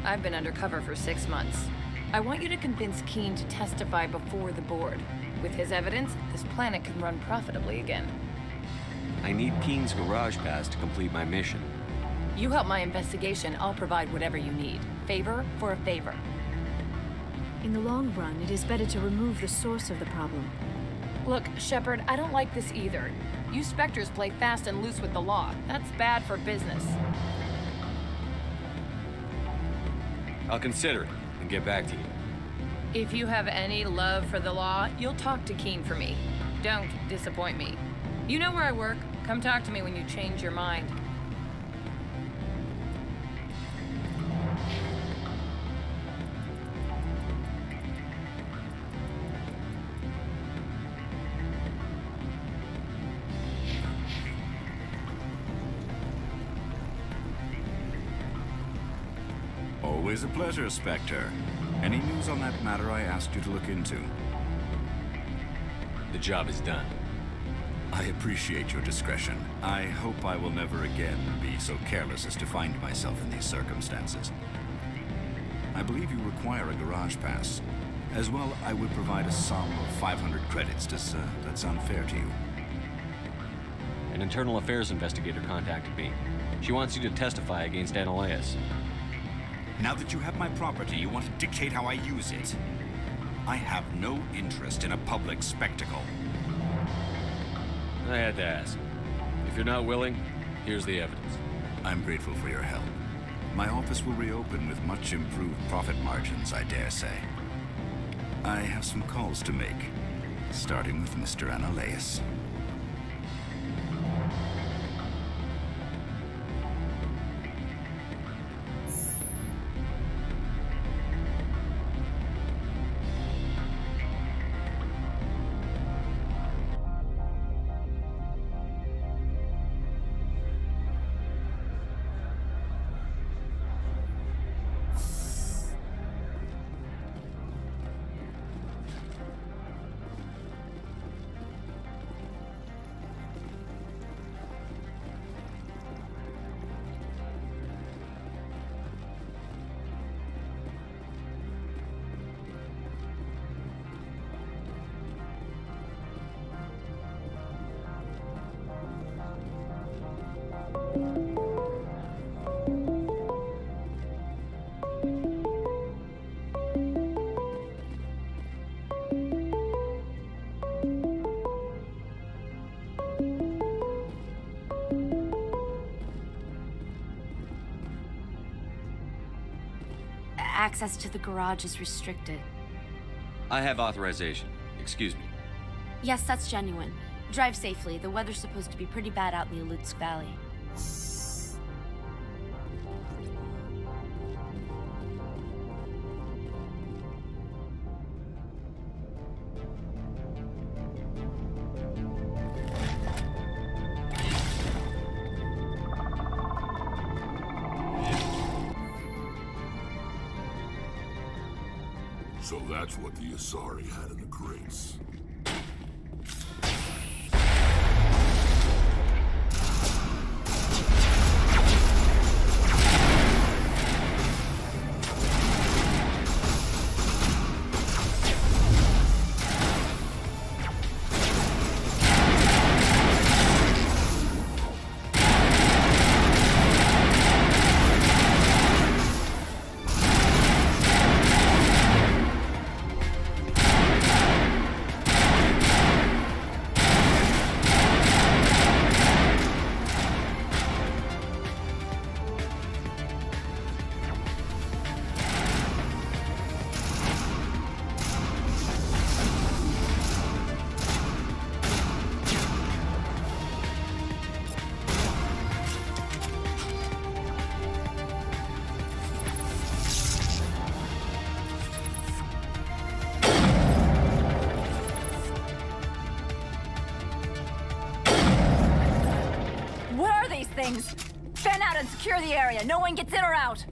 I've been undercover for 6 months. I want you to convince Keen to testify before the Board. With his evidence, this planet can run profitably again. I need Keen's garage pass to complete my mission. You help my investigation, I'll provide whatever you need. Favor for a favor. In the long run, it is better to remove the source of the problem. Look, Shepard, I don't like this either. You Spectres play fast and loose with the law. That's bad for business. I'll consider it and get back to you. If you have any love for the law, you'll talk to Keen for me. Don't disappoint me. You know where I work. Come talk to me when you change your mind. Always a pleasure, Spectre. Any news on that matter I asked you to look into? The job is done. I appreciate your discretion. I hope I will never again be so careless as to find myself in these circumstances. I believe you require a garage pass. As well, I would provide a sum of 500 credits. Does that sound fair to you? An internal affairs investigator contacted me. She wants you to testify against Analeus. Now that you have my property, you want to dictate how I use it. I have no interest in a public spectacle. I had to ask. If you're not willing, here's the evidence. I'm grateful for your help. My office will reopen with much improved profit margins, I dare say. I have some calls to make, starting with Mr. Analeus. Access to the garage is restricted. I have authorization. Excuse me. Yes, that's genuine. Drive safely. The weather's supposed to be pretty bad out in the Alutsk Valley. So that's what the Asari had in the crates. Things. Fan out and secure the area. No one gets in or out.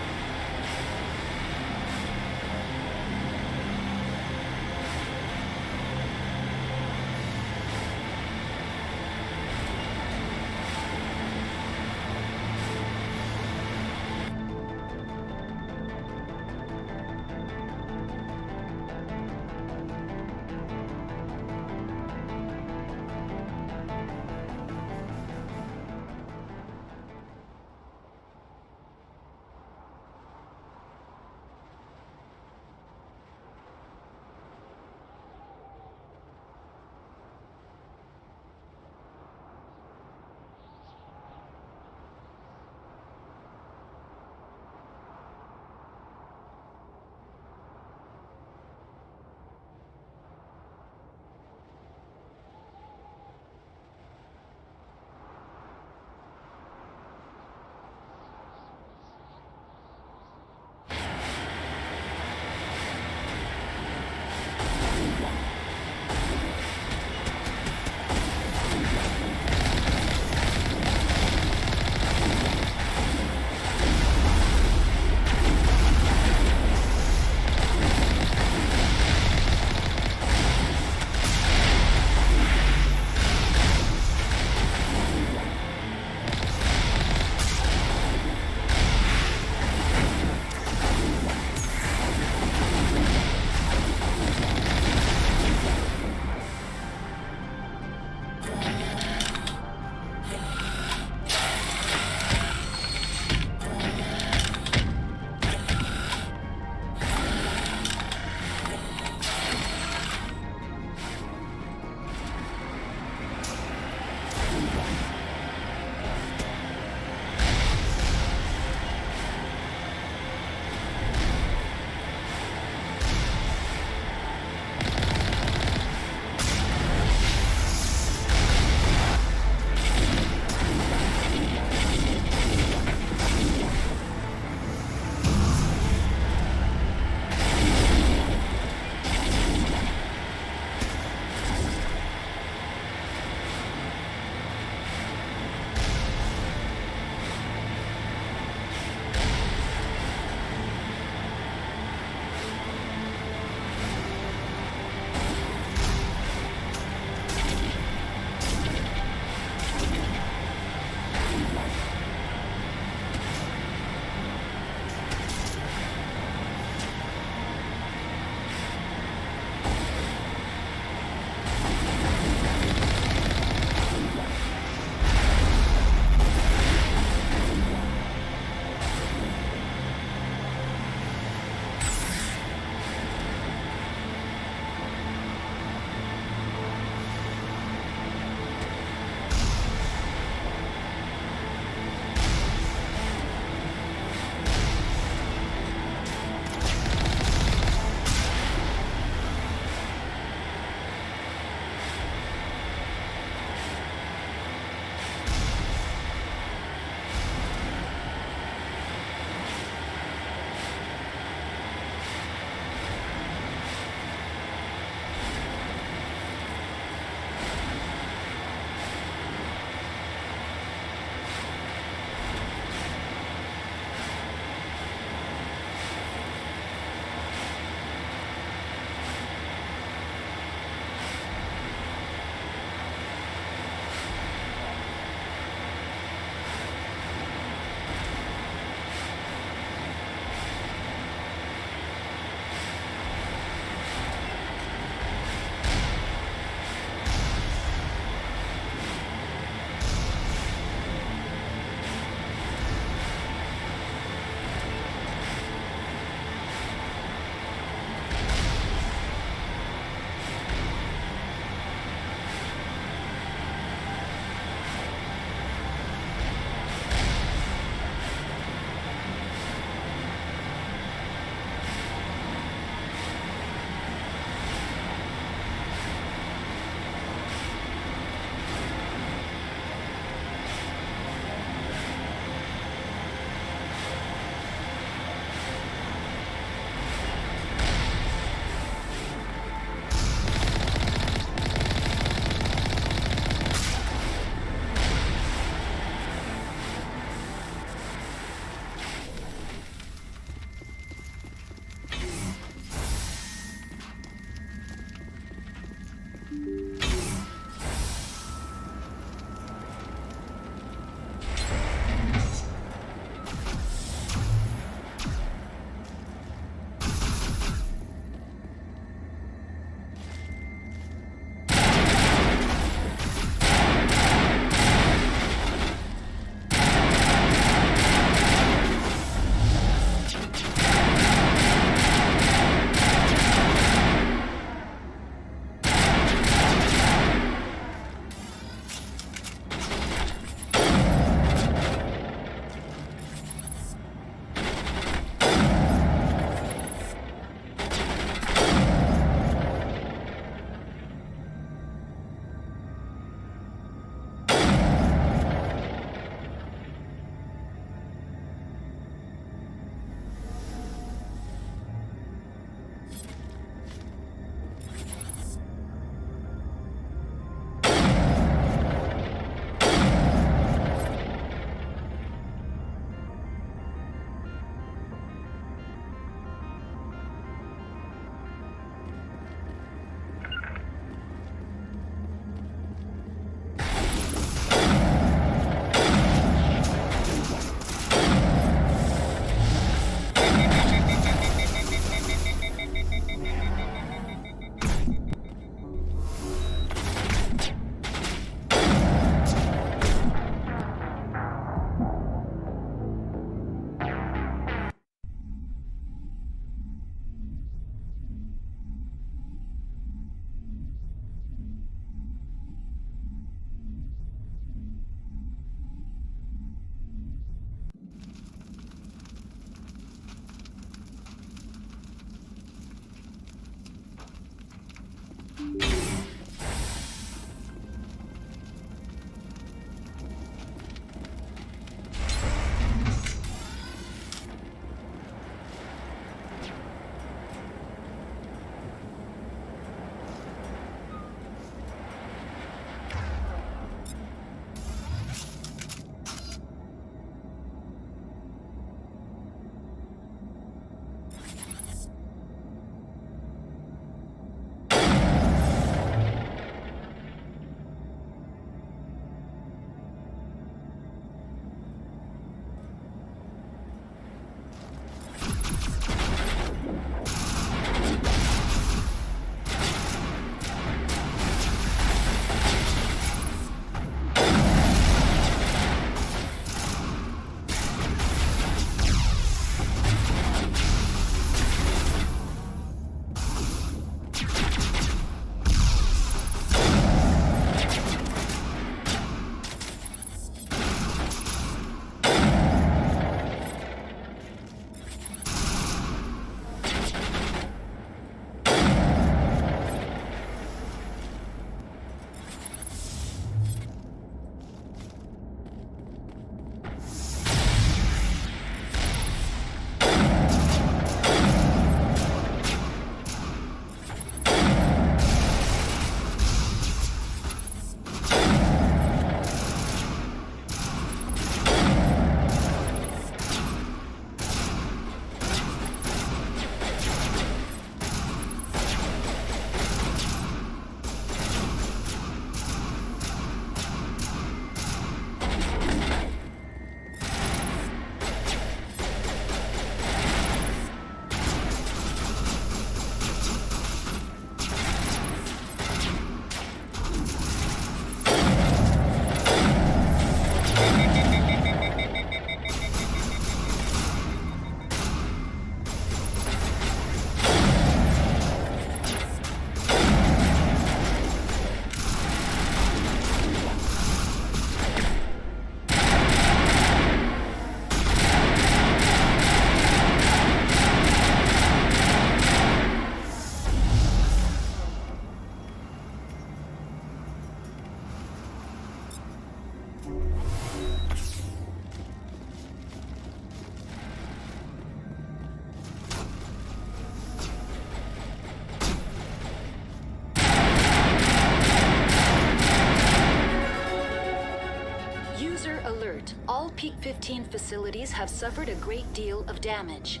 P-15 facilities have suffered a great deal of damage.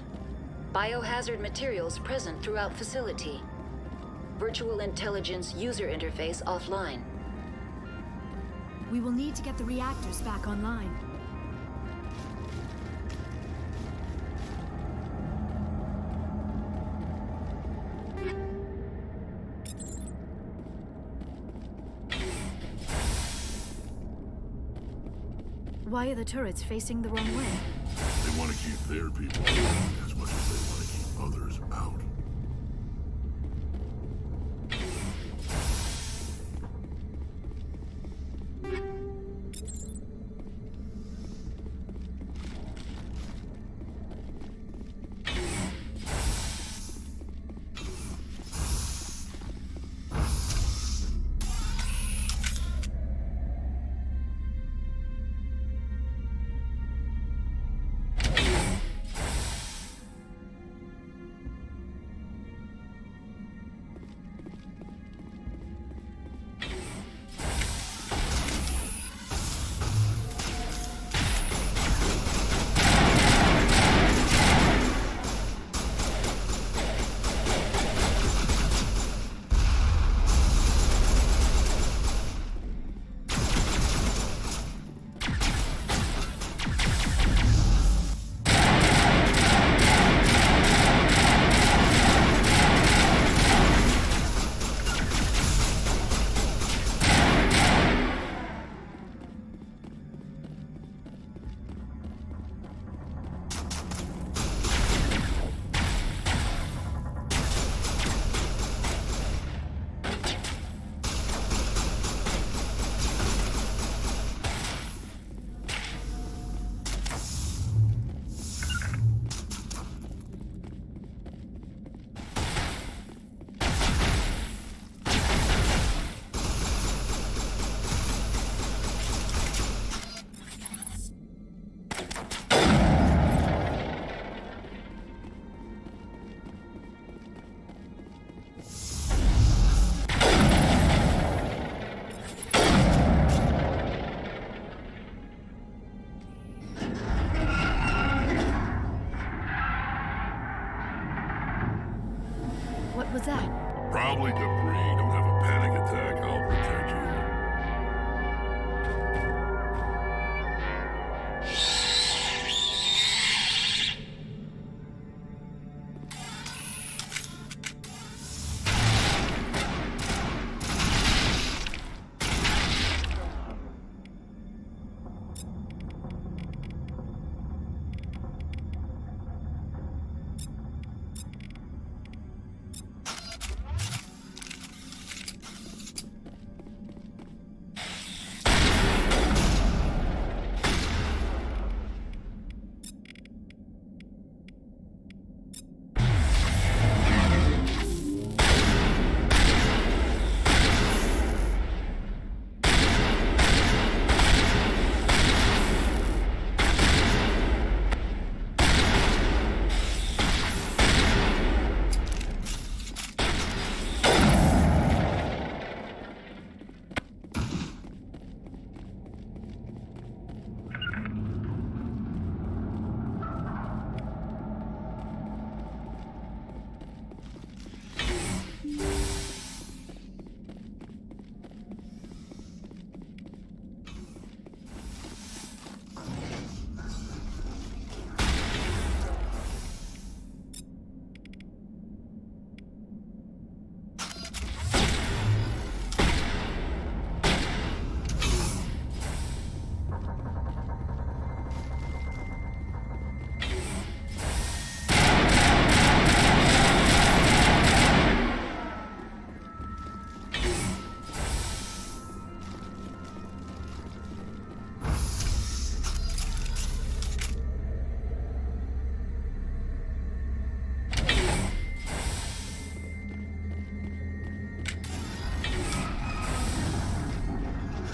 Biohazard materials present throughout facility. Virtual intelligence user interface offline. We will need to get the reactors back online. Why are the turrets facing the wrong way? They want to keep their people as much as they want to keep others out. What was that? Probably debris. Don't have a panic attack. I'll protect you.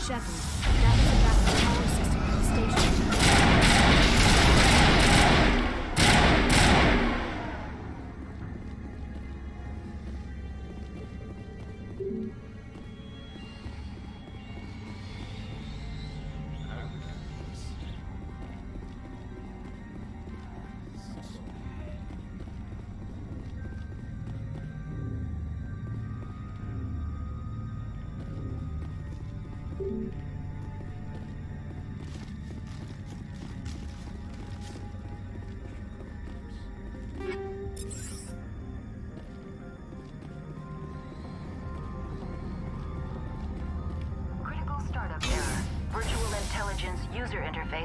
Shepard, that was the backup power system for the station.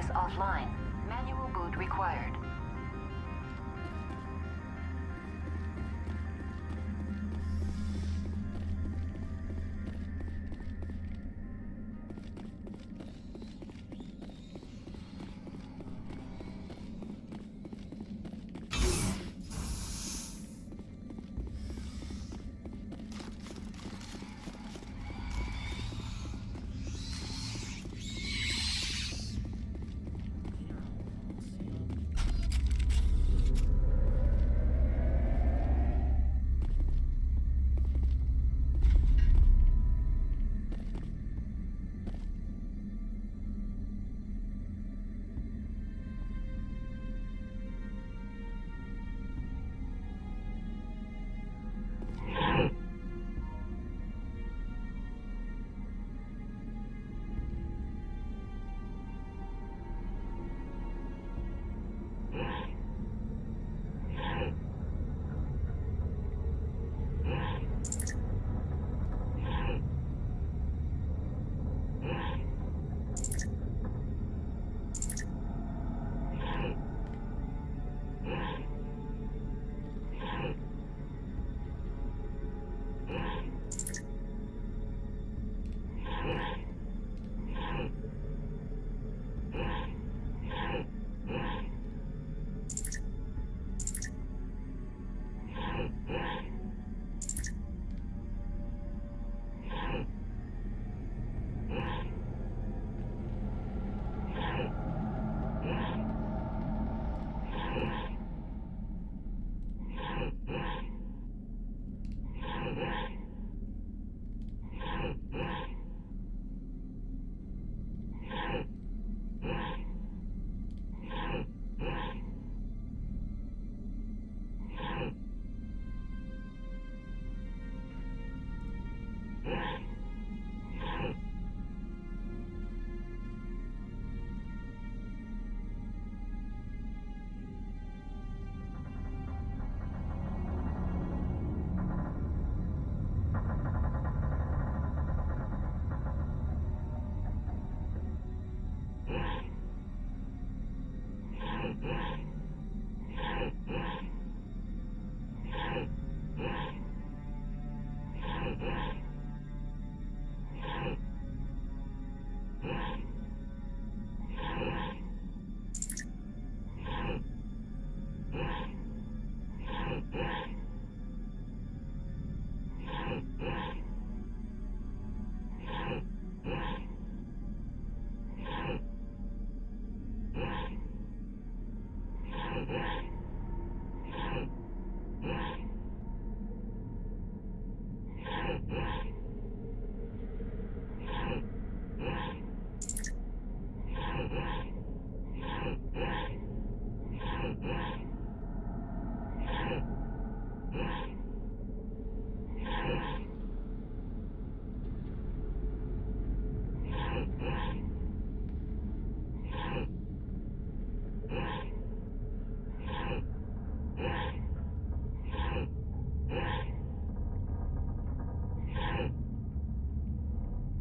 interface offline. Manual boot required.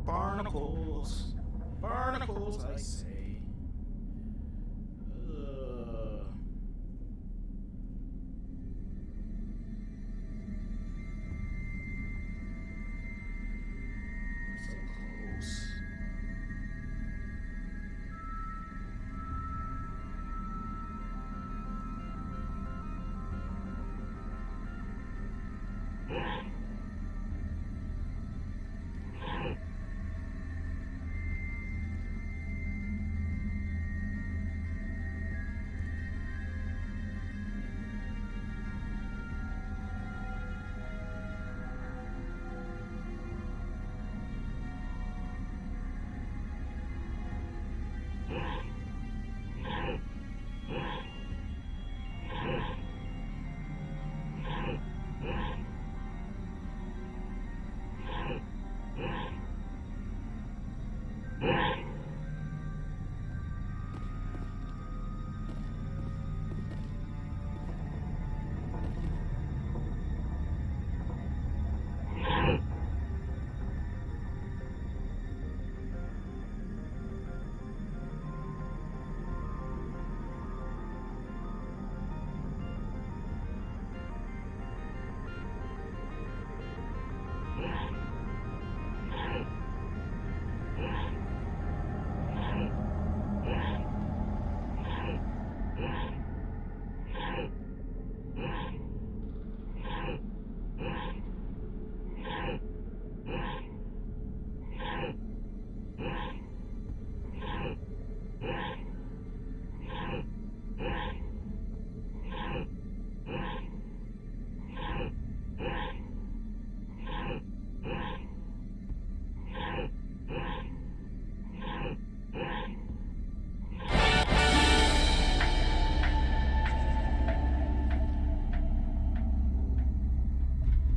Barnacles. Barnacles, I say. So close.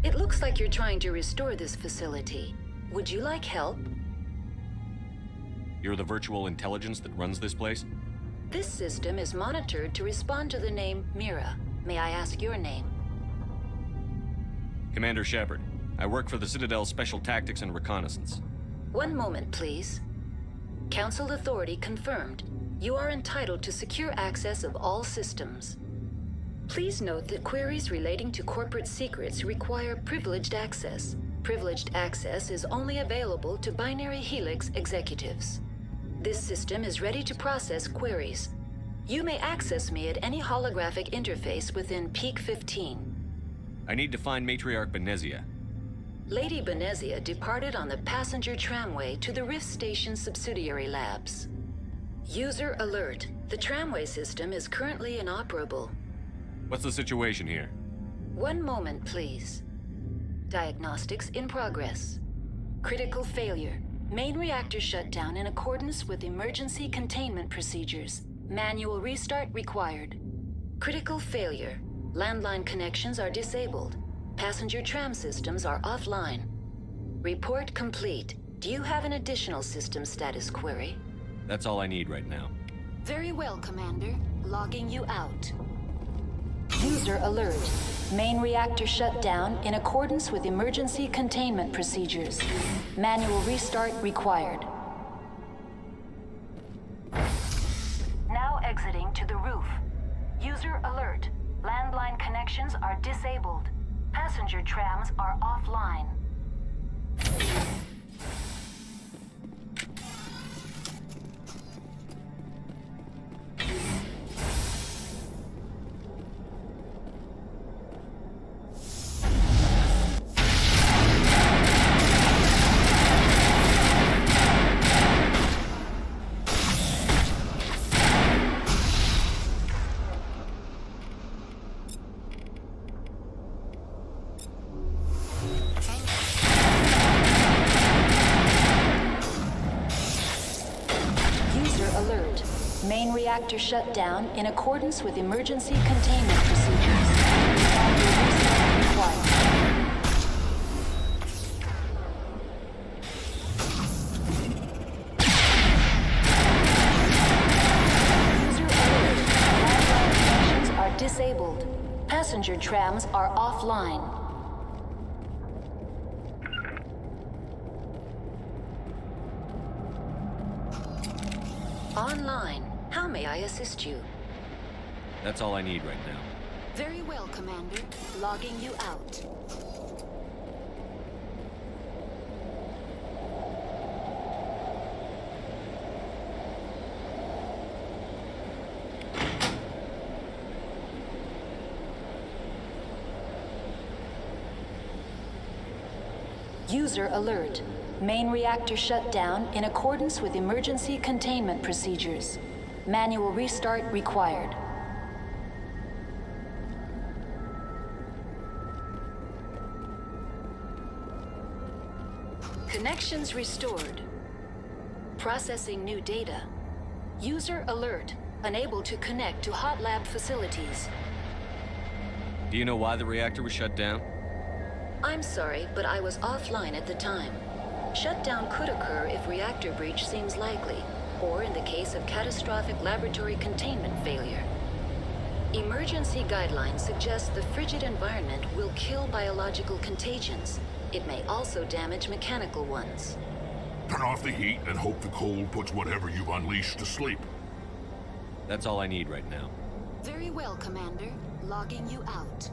It looks like you're trying to restore this facility. Would you like help? You're the virtual intelligence that runs this place? This system is monitored to respond to the name Mira. May I ask your name? Commander Shepard. I work for the Citadel's Special Tactics and Reconnaissance. One moment, please. Council authority confirmed. You are entitled to secure access of all systems. Please note that queries relating to corporate secrets require privileged access. Privileged access is only available to Binary Helix executives. This system is ready to process queries. You may access me at any holographic interface within Peak 15. I need to find Matriarch Benezia. Lady Benezia departed on the passenger tramway to the Rift Station subsidiary labs. User alert. The tramway system is currently inoperable. What's the situation here? One moment, please. Diagnostics in progress. Critical failure. Main reactor shut down in accordance with emergency containment procedures. Manual restart required. Critical failure. Landline connections are disabled. Passenger tram systems are offline. Report complete. Do you have an additional system status query? That's all I need right now. Very well, Commander. Logging you out. User alert. Main reactor shut down in accordance with emergency containment procedures. Manual restart required. Now exiting to the roof. User alert. Landline connections are disabled. Passenger trams are offline. Main reactor shut down in accordance with emergency containment procedures. Required. User alert. Landline connections are disabled. Passenger trams are offline. Online. How may I assist you? That's all I need right now. Very well, Commander. Logging you out. User alert. Main reactor shut down in accordance with emergency containment procedures. Manual restart required. Connections restored. Processing new data. User alert. Unable to connect to hot lab facilities. Do you know why the reactor was shut down? I'm sorry, but I was offline at the time. Shutdown could occur if reactor breach seems likely, or in the case of catastrophic laboratory containment failure. Emergency guidelines suggest the frigid environment will kill biological contagions. It may also damage mechanical ones. Turn off the heat and hope the cold puts whatever you've unleashed to sleep. That's all I need right now. Very well, Commander. Logging you out.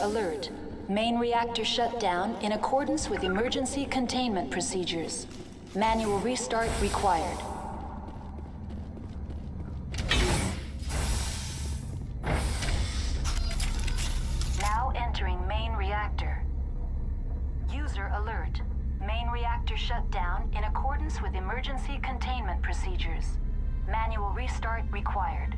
Alert. Main reactor shut down in accordance with emergency containment procedures. Manual restart required. Now entering main reactor. User alert. Main reactor shut down in accordance with emergency containment procedures. Manual restart required.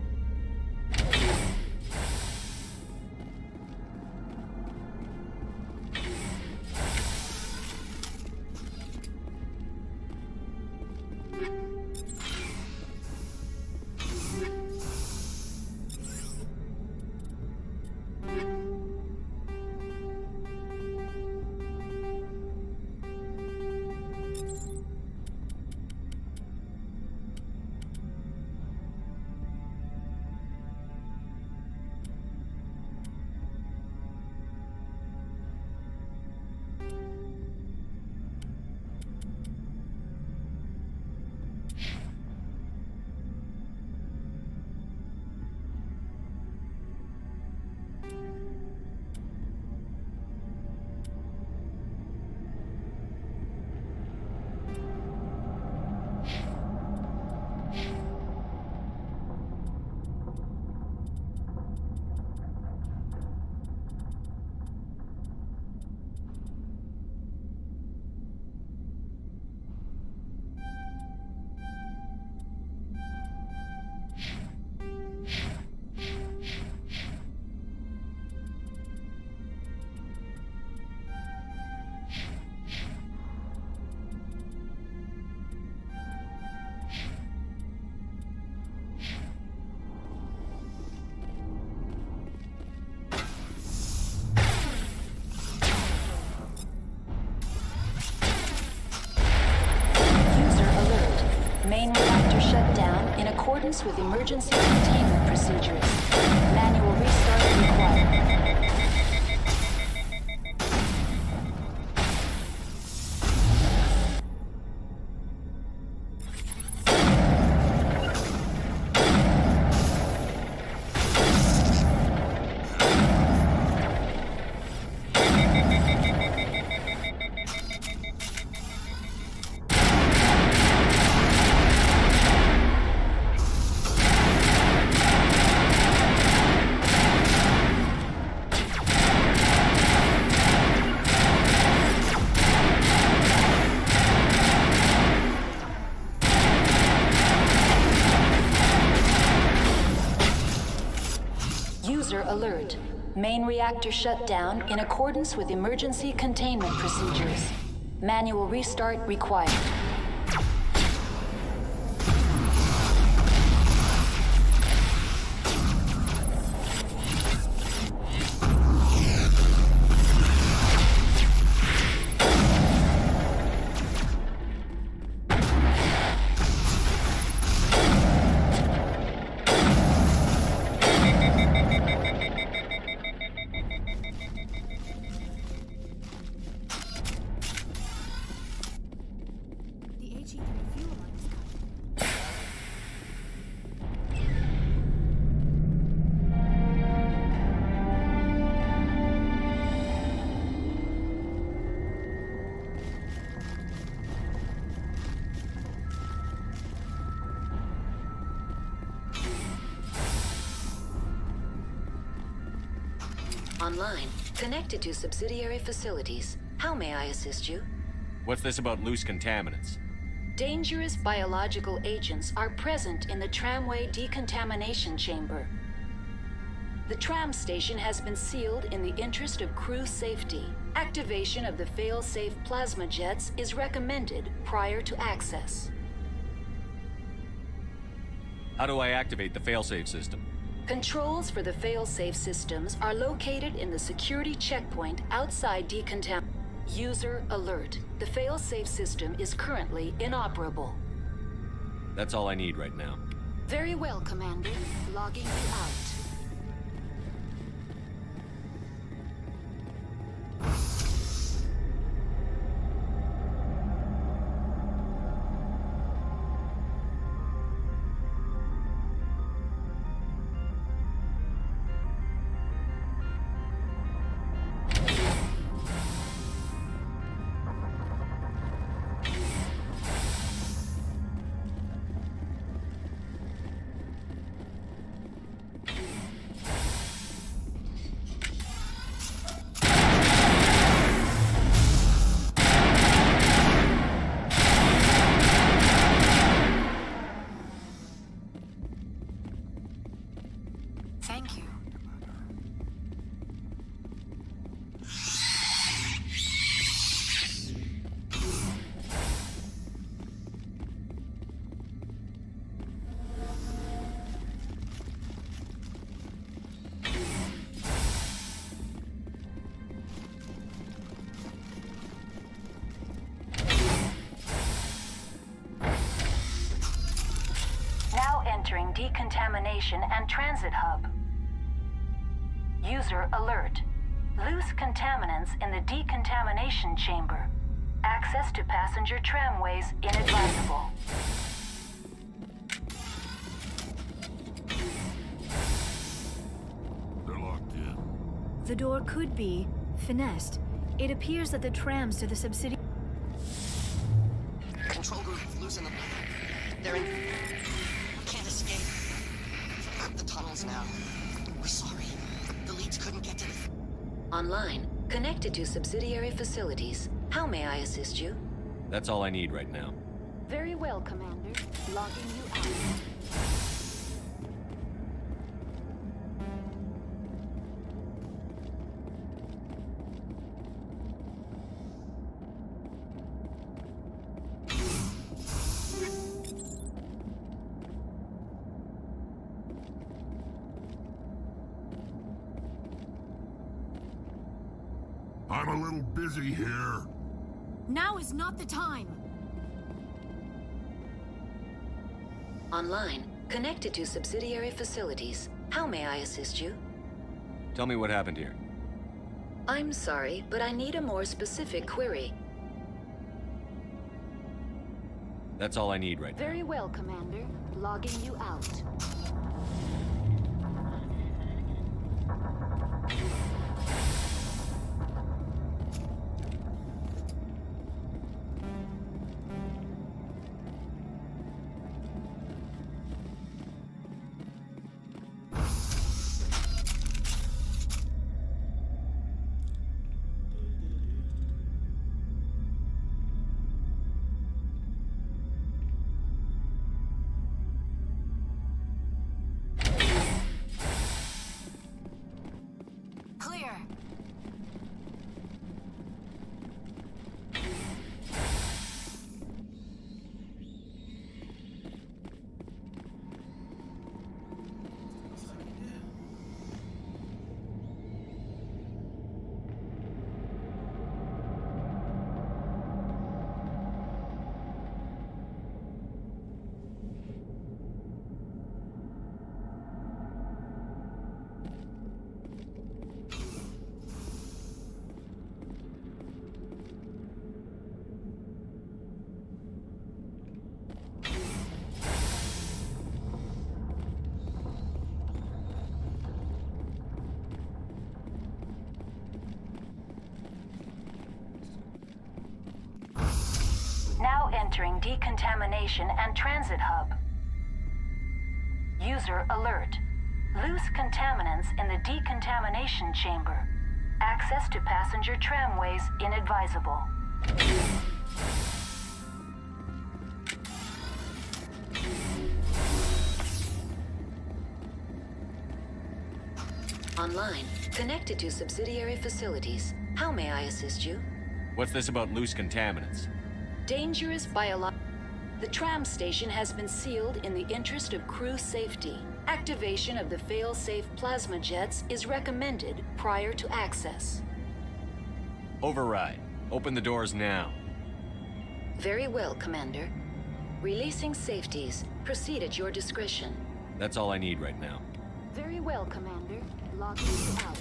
Main reactor shut down in accordance with emergency containment procedures. Manual restart required. Alert. Main reactor shut down in accordance with emergency containment procedures. Manual restart required. Online, connected to subsidiary facilities. How may I assist you? What's this about loose contaminants? Dangerous biological agents are present in the tramway decontamination chamber. The tram station has been sealed in the interest of crew safety. Activation of the fail-safe plasma jets is recommended prior to access. How do I activate the failsafe system? Controls for the fail-safe systems are located in the security checkpoint outside decontamination. User alert. The fail-safe system is currently inoperable. That's all I need right now. Very well, Commander. Logging you out. decontamination and transit hub. User alert. Loose contaminants in the decontamination chamber. Access to passenger tramways inadvisable. They're locked in. The door could be finessed. It appears that the trams to the subsidiary... Control group losing them. They're in... We can't escape. The tunnels now. We're sorry. The leads couldn't get to the... Online, connected to subsidiary facilities. How may I assist you? That's all I need right now. Very well, Commander. Logging you out. I'm a little busy here. Now is not the time. Online, connected to subsidiary facilities. How may I assist you? Tell me what happened here. I'm sorry, but I need a more specific query. That's all I need right now. Very well, Commander. Logging you out. Now entering decontamination and transit hub. User alert. Loose contaminants in the decontamination chamber. Access to passenger tramways inadvisable. Online, connected to subsidiary facilities. How may I assist you? What's this about loose contaminants? Dangerous biological... The tram station has been sealed in the interest of crew safety. Activation of the fail-safe plasma jets is recommended prior to access. Override. Open the doors now. Very well, Commander. Releasing safeties. Proceed at your discretion. That's all I need right now. Very well, Commander. Logging you out.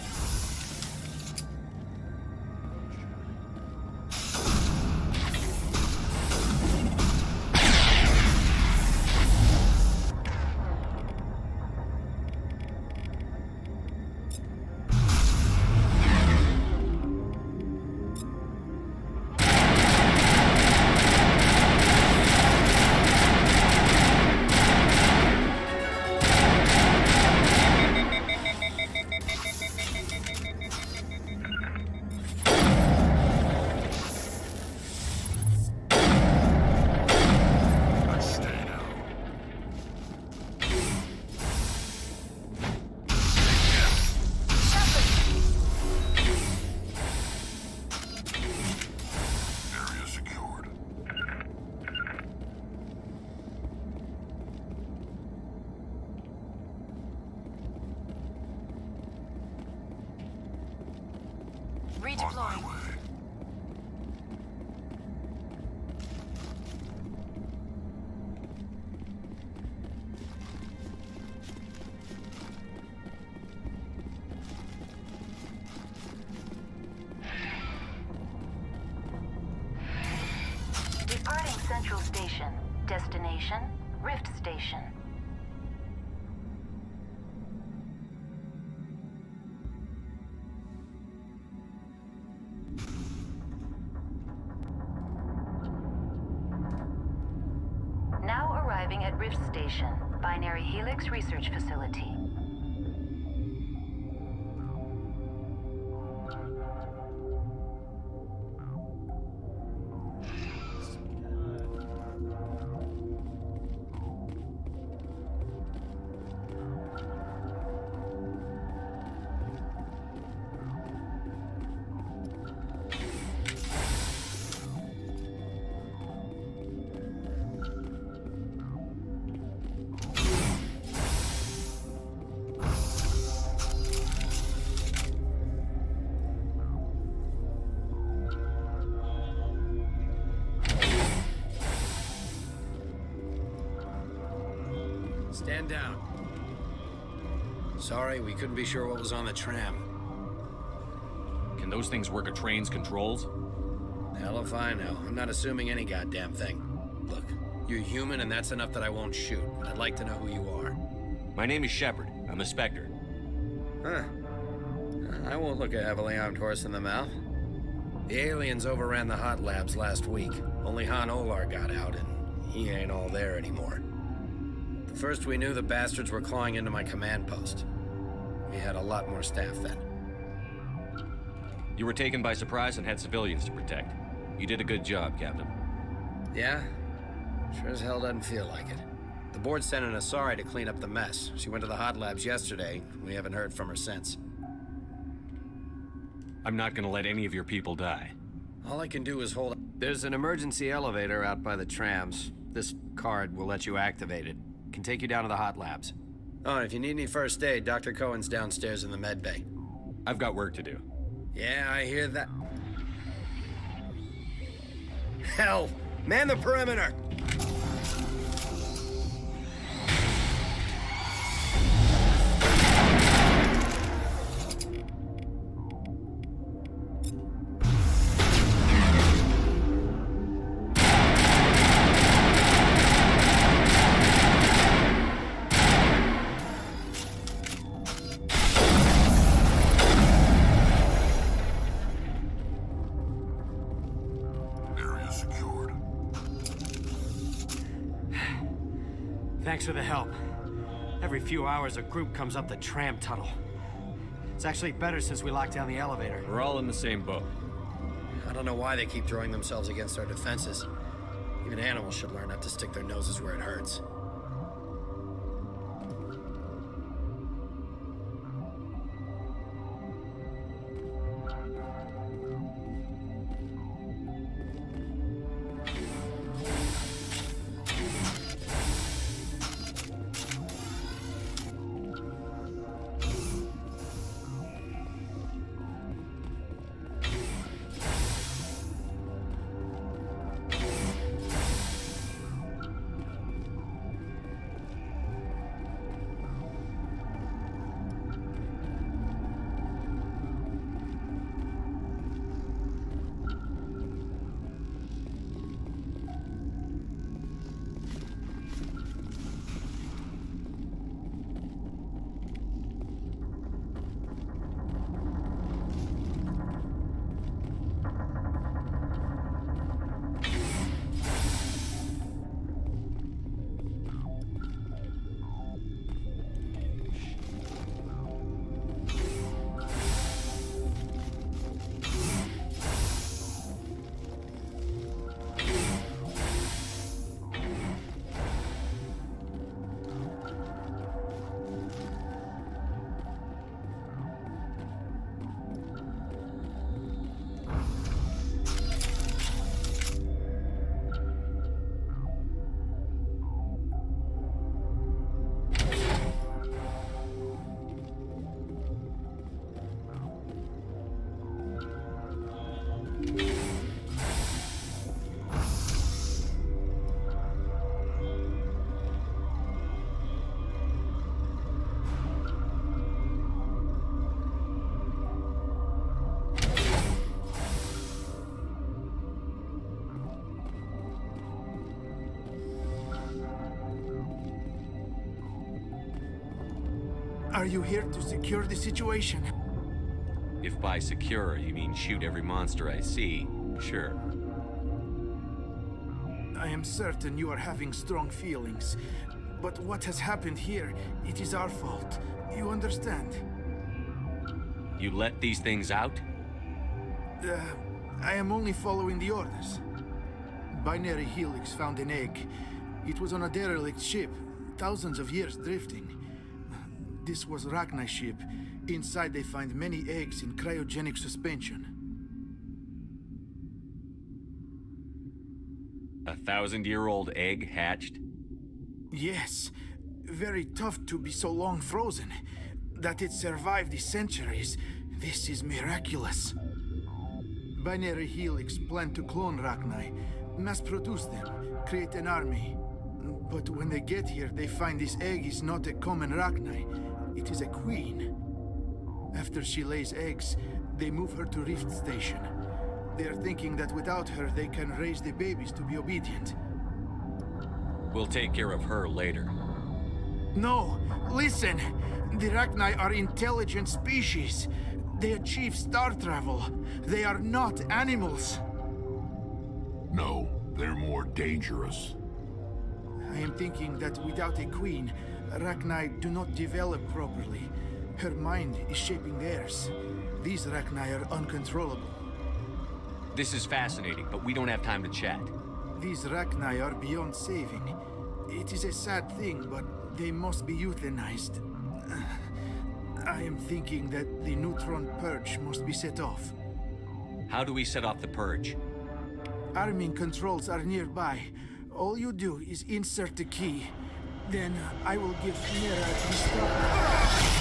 Redeploying. Departing Central Station. Destination, Rift Station. Now arriving at Rift Station, Binary Helix Research Facility. Stand down. Sorry, we couldn't be sure what was on the tram. Can those things work a train's controls? Hell if I know. I'm not assuming any goddamn thing. Look, you're human and that's enough that I won't shoot. I'd like to know who you are. My name is Shepard. I'm a Spectre. Huh. I won't look a heavily armed horse in the mouth. The aliens overran the hot labs last week. Only Han Olar got out and he ain't all there anymore. The first we knew, the bastards were clawing into my command post. We had a lot more staff then. You were taken by surprise and had civilians to protect. You did a good job, Captain. Yeah? Sure as hell doesn't feel like it. The board sent an Asari to clean up the mess. She went to the hot labs yesterday. We haven't heard from her since. I'm not gonna let any of your people die. All I can do is hold... There's an emergency elevator out by the trams. This card will let you activate it. Can take you down to the hot labs. Oh, and if you need any first aid, Dr. Cohen's downstairs in the med bay. I've got work to do. Yeah, I hear that. Hell! Man the perimeter! Thanks for the help. Every few hours, a group comes up the tram tunnel. It's actually better since we locked down the elevator. We're all in the same boat. I don't know why they keep throwing themselves against our defenses. Even animals should learn not to stick their noses where it hurts. Are you here to secure the situation? If by secure you mean shoot every monster I see, sure. I am certain you are having strong feelings. But what has happened here, it is our fault. You understand? You let these things out? I am only following the orders. Binary Helix found an egg. It was on a derelict ship, thousands of years drifting. This was Rachni's ship. Inside they find many eggs in cryogenic suspension. 1,000-year-old egg hatched? Yes. Very tough to be so long frozen. That it survived the centuries, this is miraculous. Binary Helix planned to clone Rachni, mass-produce them, create an army. But when they get here, they find this egg is not a common Rachni. It is a queen. After she lays eggs, they move her to Rift Station. They are thinking that without her, they can raise the babies to be obedient. We'll take care of her later. No! Listen! The Rachni are intelligent species. They achieve star travel. They are not animals. No, they're more dangerous. I am thinking that without a queen, Rachni do not develop properly. Her mind is shaping theirs. These Rachni are uncontrollable. This is fascinating, but we don't have time to chat. These Rachni are beyond saving. It is a sad thing, but they must be euthanized. I am thinking that the neutron purge must be set off. How do we set off the purge? Arming controls are nearby. All you do is insert the key. Then I will give Mira the start.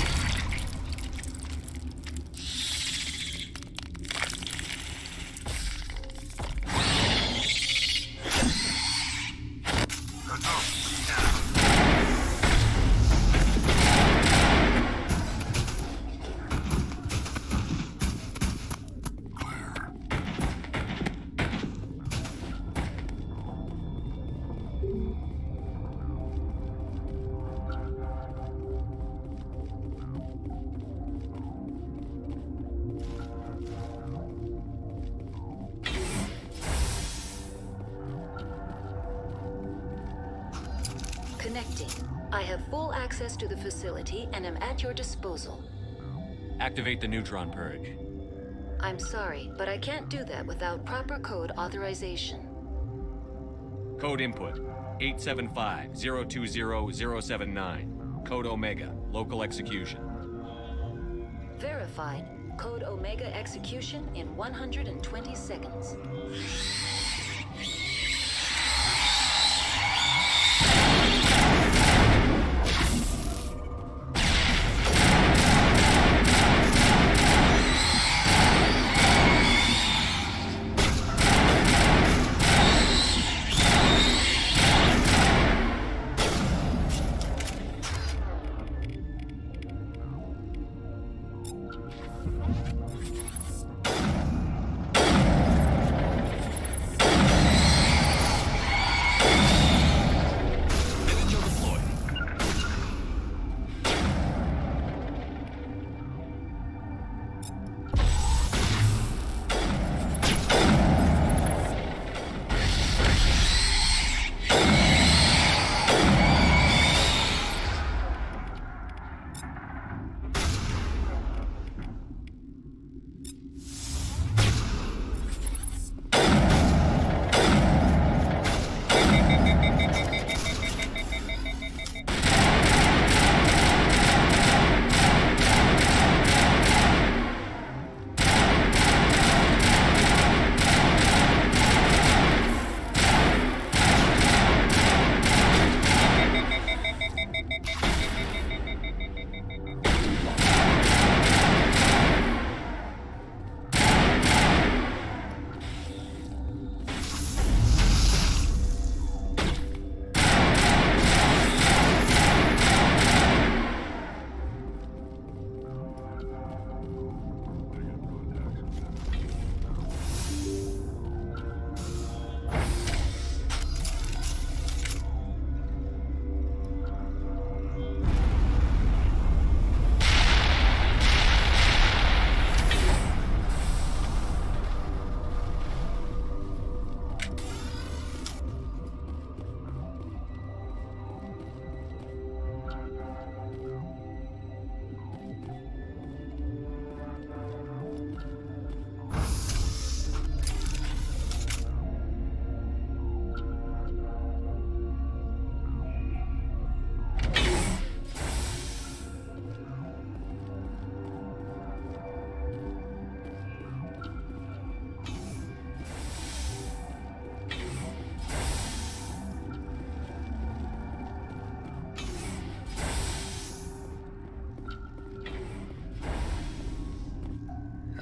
Connecting. I have full access to the facility and am at your disposal. Activate the neutron purge. I'm sorry, but I can't do that without proper code authorization. Code input 875-020-079. Code Omega. Local execution. Verified. Code Omega execution in 120 seconds.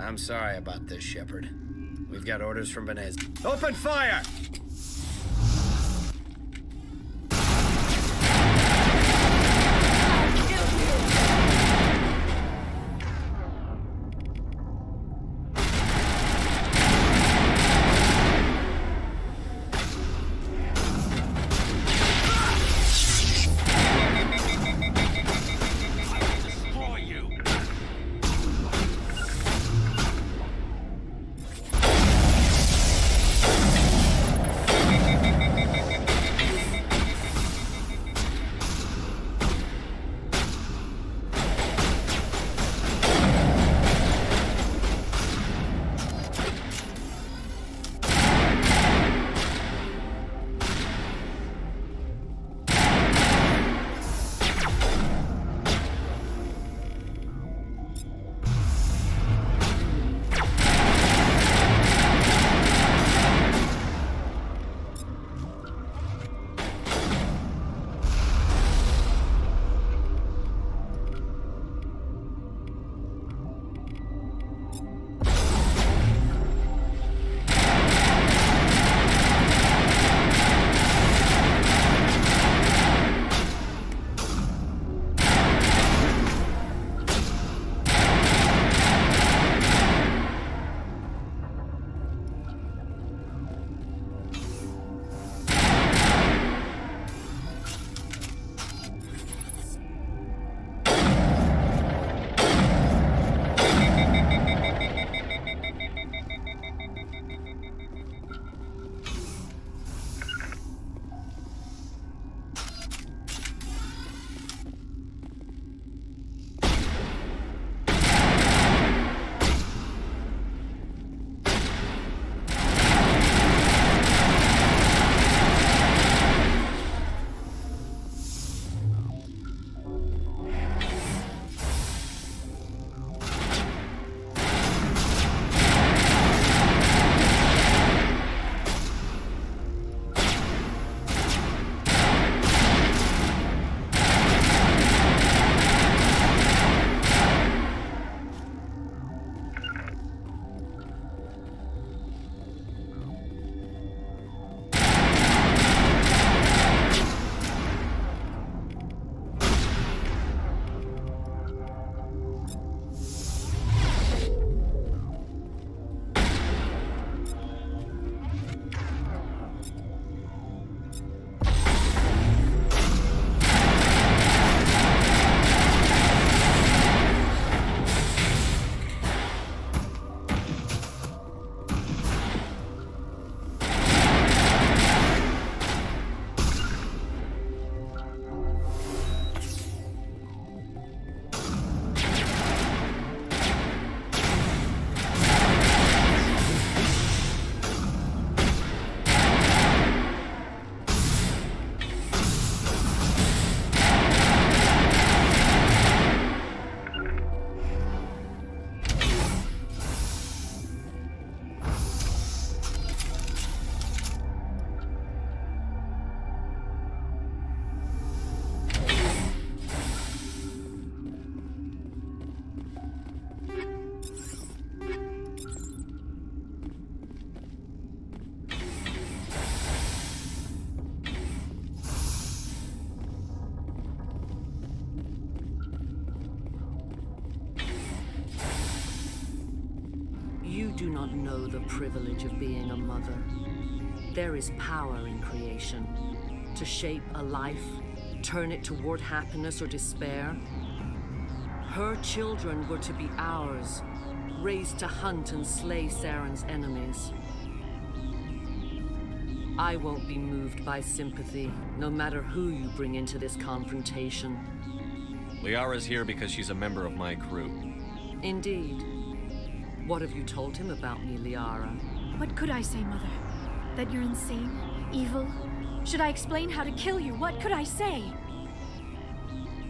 I'm sorry about this, Shepard. We've got orders from Benez. Open fire! You do not know the privilege of being a mother. There is power in creation. To shape a life, turn it toward happiness or despair. Her children were to be ours, raised to hunt and slay Saren's enemies. I won't be moved by sympathy, no matter who you bring into this confrontation. Liara's here because she's a member of my crew. Indeed. What have you told him about me, Liara? What could I say, Mother? That you're insane? Evil? Should I explain how to kill you? What could I say?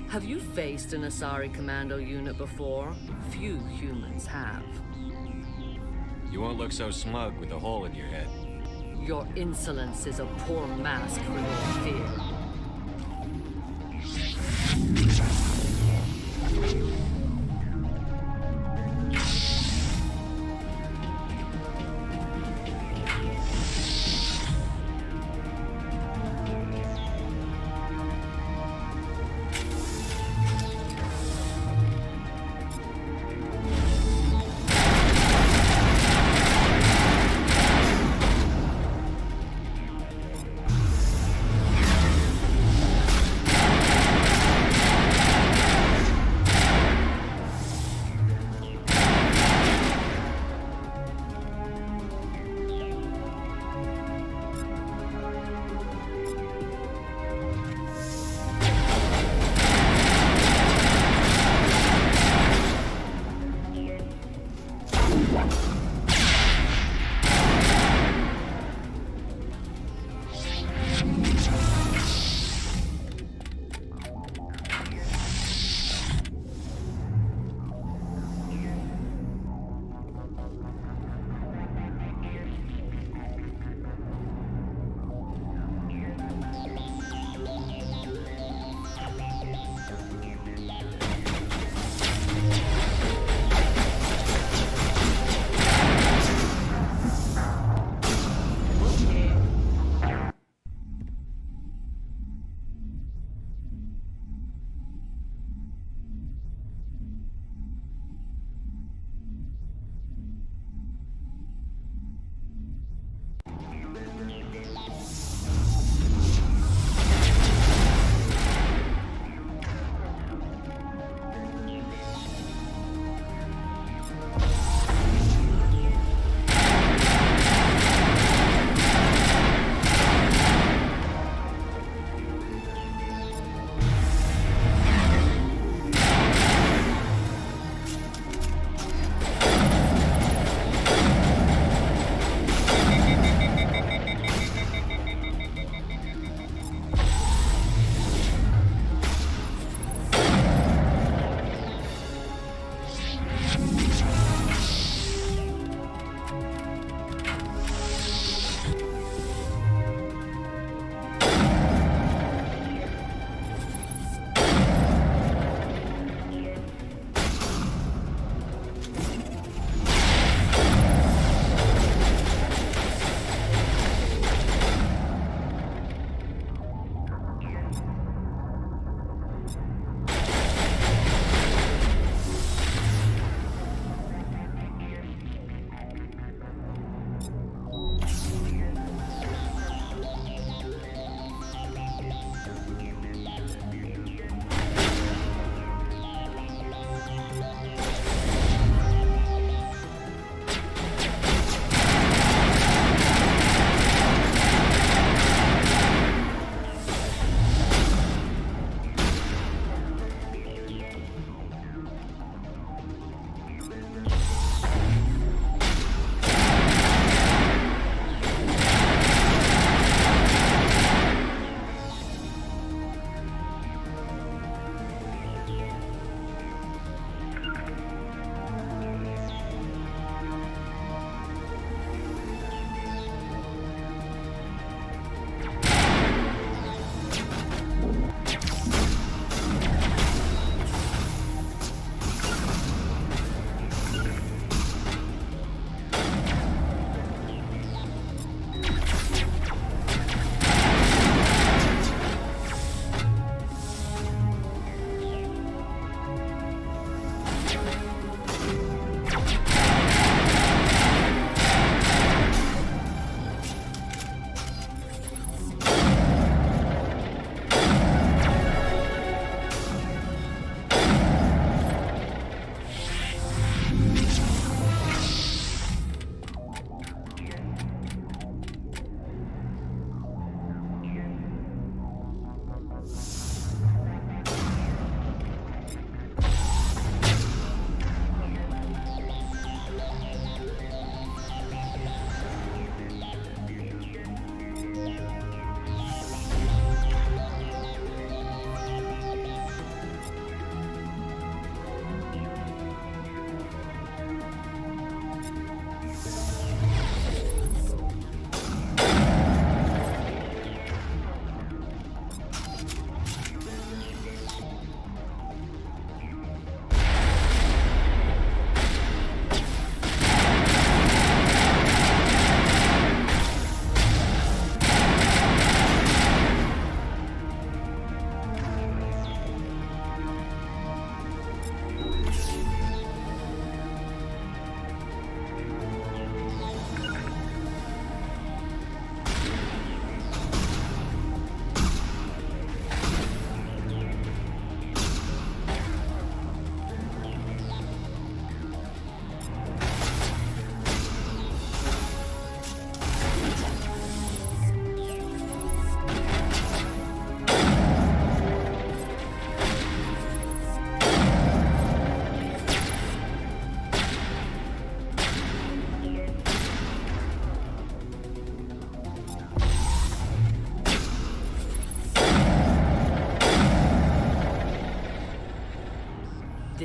Have you faced an Asari commando unit before? Few humans have. You won't look so smug with a hole in your head. Your insolence is a poor mask for your fear.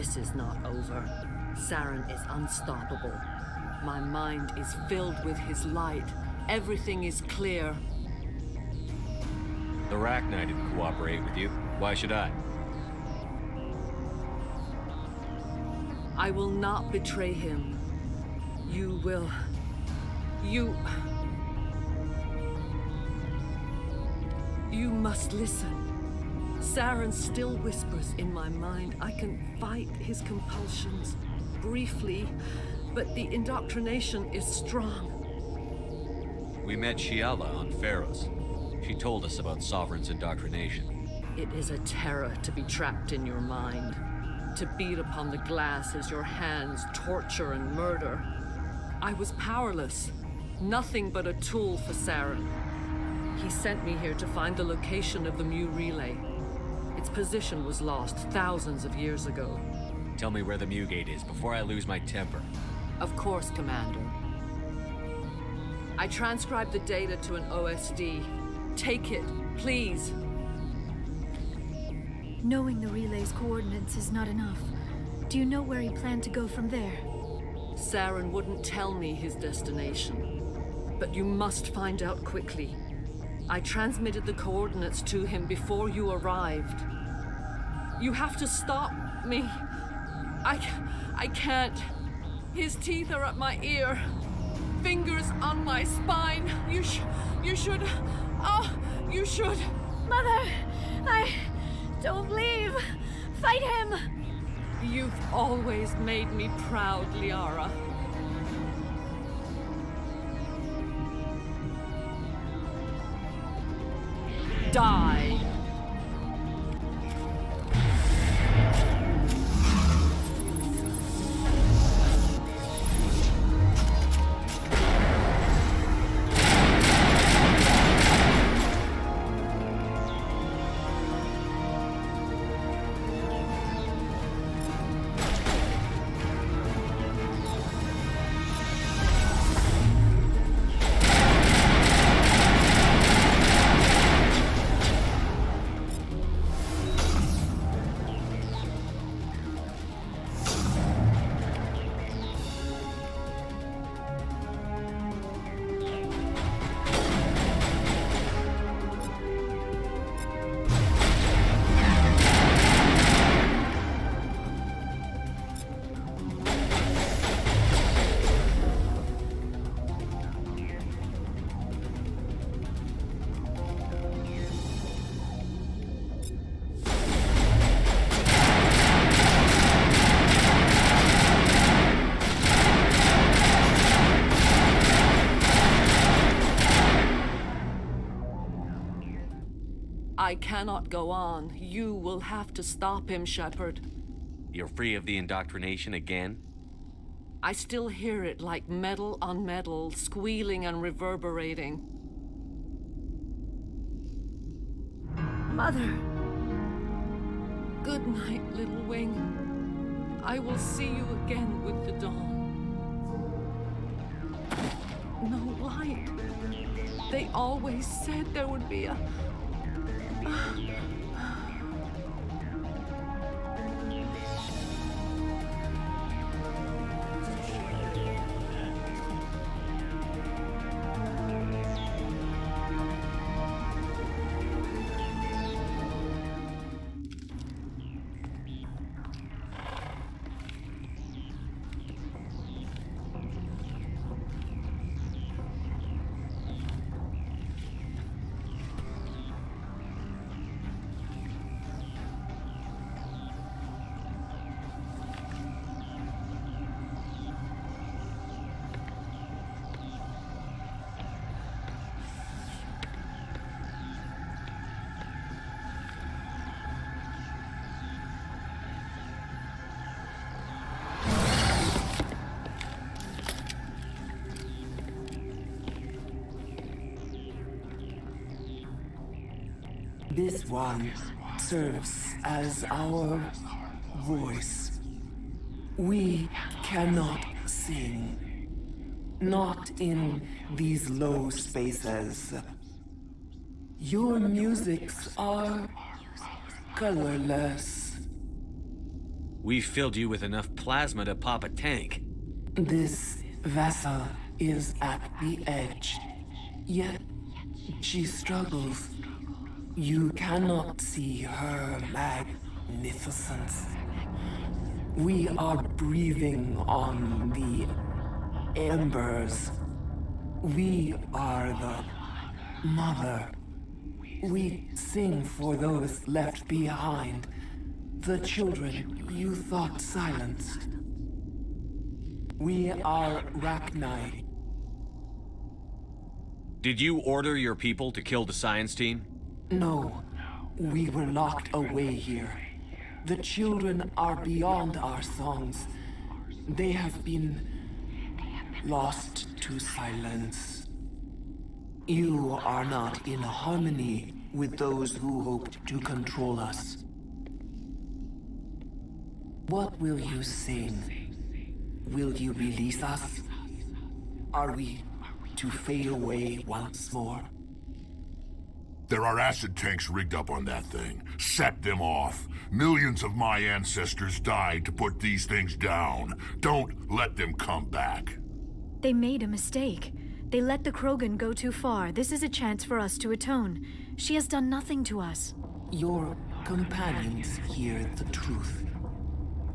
This is not over. Saren is unstoppable. My mind is filled with his light. Everything is clear. The Rachni didn't cooperate with you. Why should I? I will not betray him. You will... You must listen. Saren still whispers in my mind. I can fight his compulsions briefly, but the indoctrination is strong. We met Shiala on Pharos. She told us about Sovereign's indoctrination. It is a terror to be trapped in your mind. To beat upon the glass as your hands torture and murder. I was powerless. Nothing but a tool for Saren. He sent me here to find the location of the Mu relay. Its position was lost thousands of years ago. Tell me where the Mu gate is before I lose my temper. Of course, Commander. I transcribed the data to an OSD. Take it, please. Knowing the relay's coordinates is not enough. Do you know where he planned to go from there? Saren wouldn't tell me his destination. But you must find out quickly. I transmitted the coordinates to him before you arrived. You have to stop me. I can't. His teeth are at my ear. Fingers on my spine. You should... Oh, you should... Mother! Don't leave! Fight him! You've always made me proud, Liara. Die! I cannot go on. You will have to stop him, Shepard. You're free of the indoctrination again? I still hear it like metal on metal, squealing and reverberating. Mother! Good night, little wing. I will see you again with the dawn. No light. They always said there would be a... This one serves as our voice. We cannot sing. Not in these low spaces. Your musics are colorless. We filled you with enough plasma to pop a tank. This vessel is at the edge, yet she struggles. You cannot see her magnificence. We are breathing on the embers. We are the mother. We sing for those left behind, the children you thought silenced. We are Rachni. Did you order your people to kill the science team? No, we were locked away here. The children are beyond our songs. They have been lost to silence. You are not in harmony with those who hoped to control us. What will you sing? Will you release us? Are we to fade away once more? There are acid tanks rigged up on that thing. Set them off. Millions of my ancestors died to put these things down. Don't let them come back. They made a mistake. They let the Krogan go too far. This is a chance for us to atone. She has done nothing to us. Your companions hear the truth.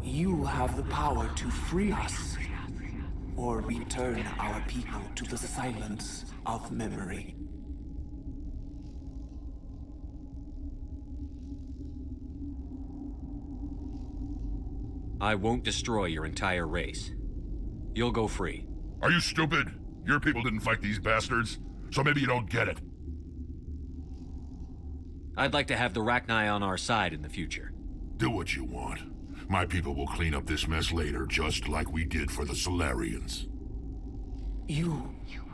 You have the power to free us, or return our people to the silence of memory. I won't destroy your entire race. You'll go free. Are you stupid? Your people didn't fight these bastards, so maybe you don't get it. I'd like to have the Rachni on our side in the future. Do what you want. My people will clean up this mess later, just like we did for the Solarians. You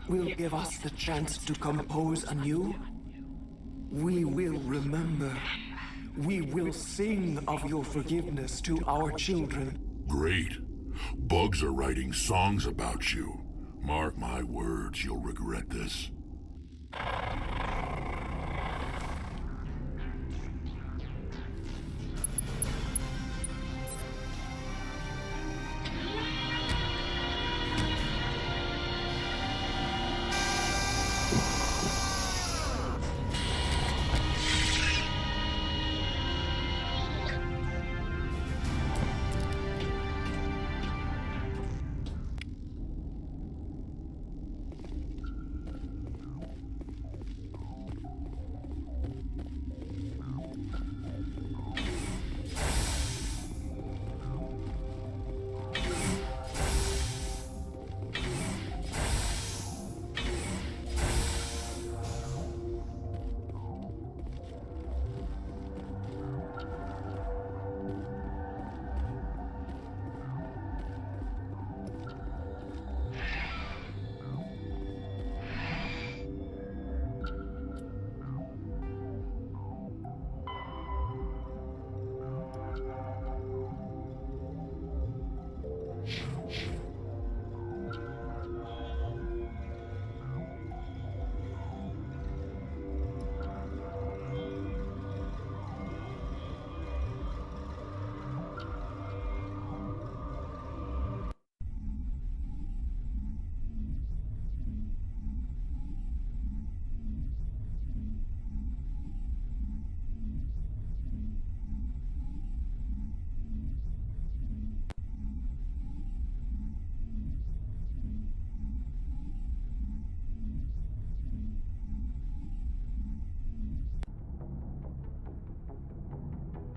will give us the chance to compose anew? We will remember. We will sing of your forgiveness to our children. Great. Bugs are writing songs about you. Mark my words, you'll regret this.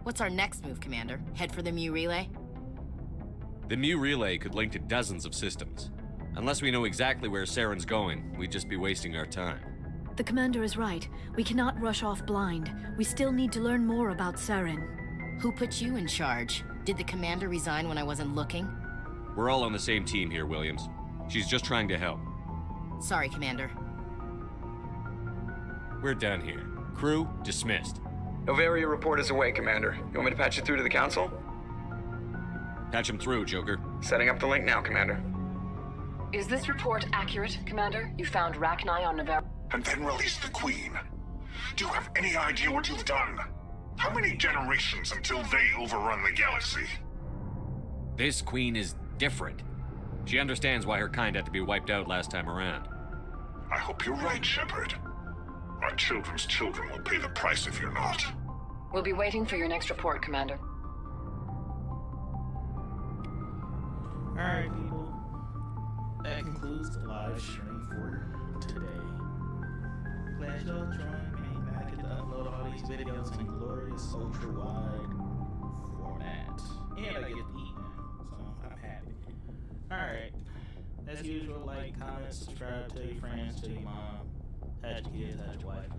What's our next move, Commander? Head for the Mu Relay? The Mu Relay could link to dozens of systems. Unless we know exactly where Saren's going, we'd just be wasting our time. The Commander is right. We cannot rush off blind. We still need to learn more about Saren. Who put you in charge? Did the Commander resign when I wasn't looking? We're all on the same team here, Williams. She's just trying to help. Sorry, Commander. We're done here. Crew, dismissed. Novaria report is away, Commander. You want me to patch it through to the Council? Patch him through, Joker. Setting up the link now, Commander. Is this report accurate, Commander? You found Rachni on Novaria? And then release the Queen. Do you have any idea what you've done? How many generations until they overrun the galaxy? This queen is different. She understands why her kind had to be wiped out last time around. I hope you're right, Shepard. Our children's children will pay the price if you're not. We'll be waiting for your next report, Commander. Alright, people. That concludes the live stream for today. Glad y'all joined me, and I get to upload all these videos in glorious ultra-wide format. And I get to eat now, so I'm happy. Alright. As usual, like, comment, subscribe, tell your friends, tell your mom, tell your kids, tell your wife.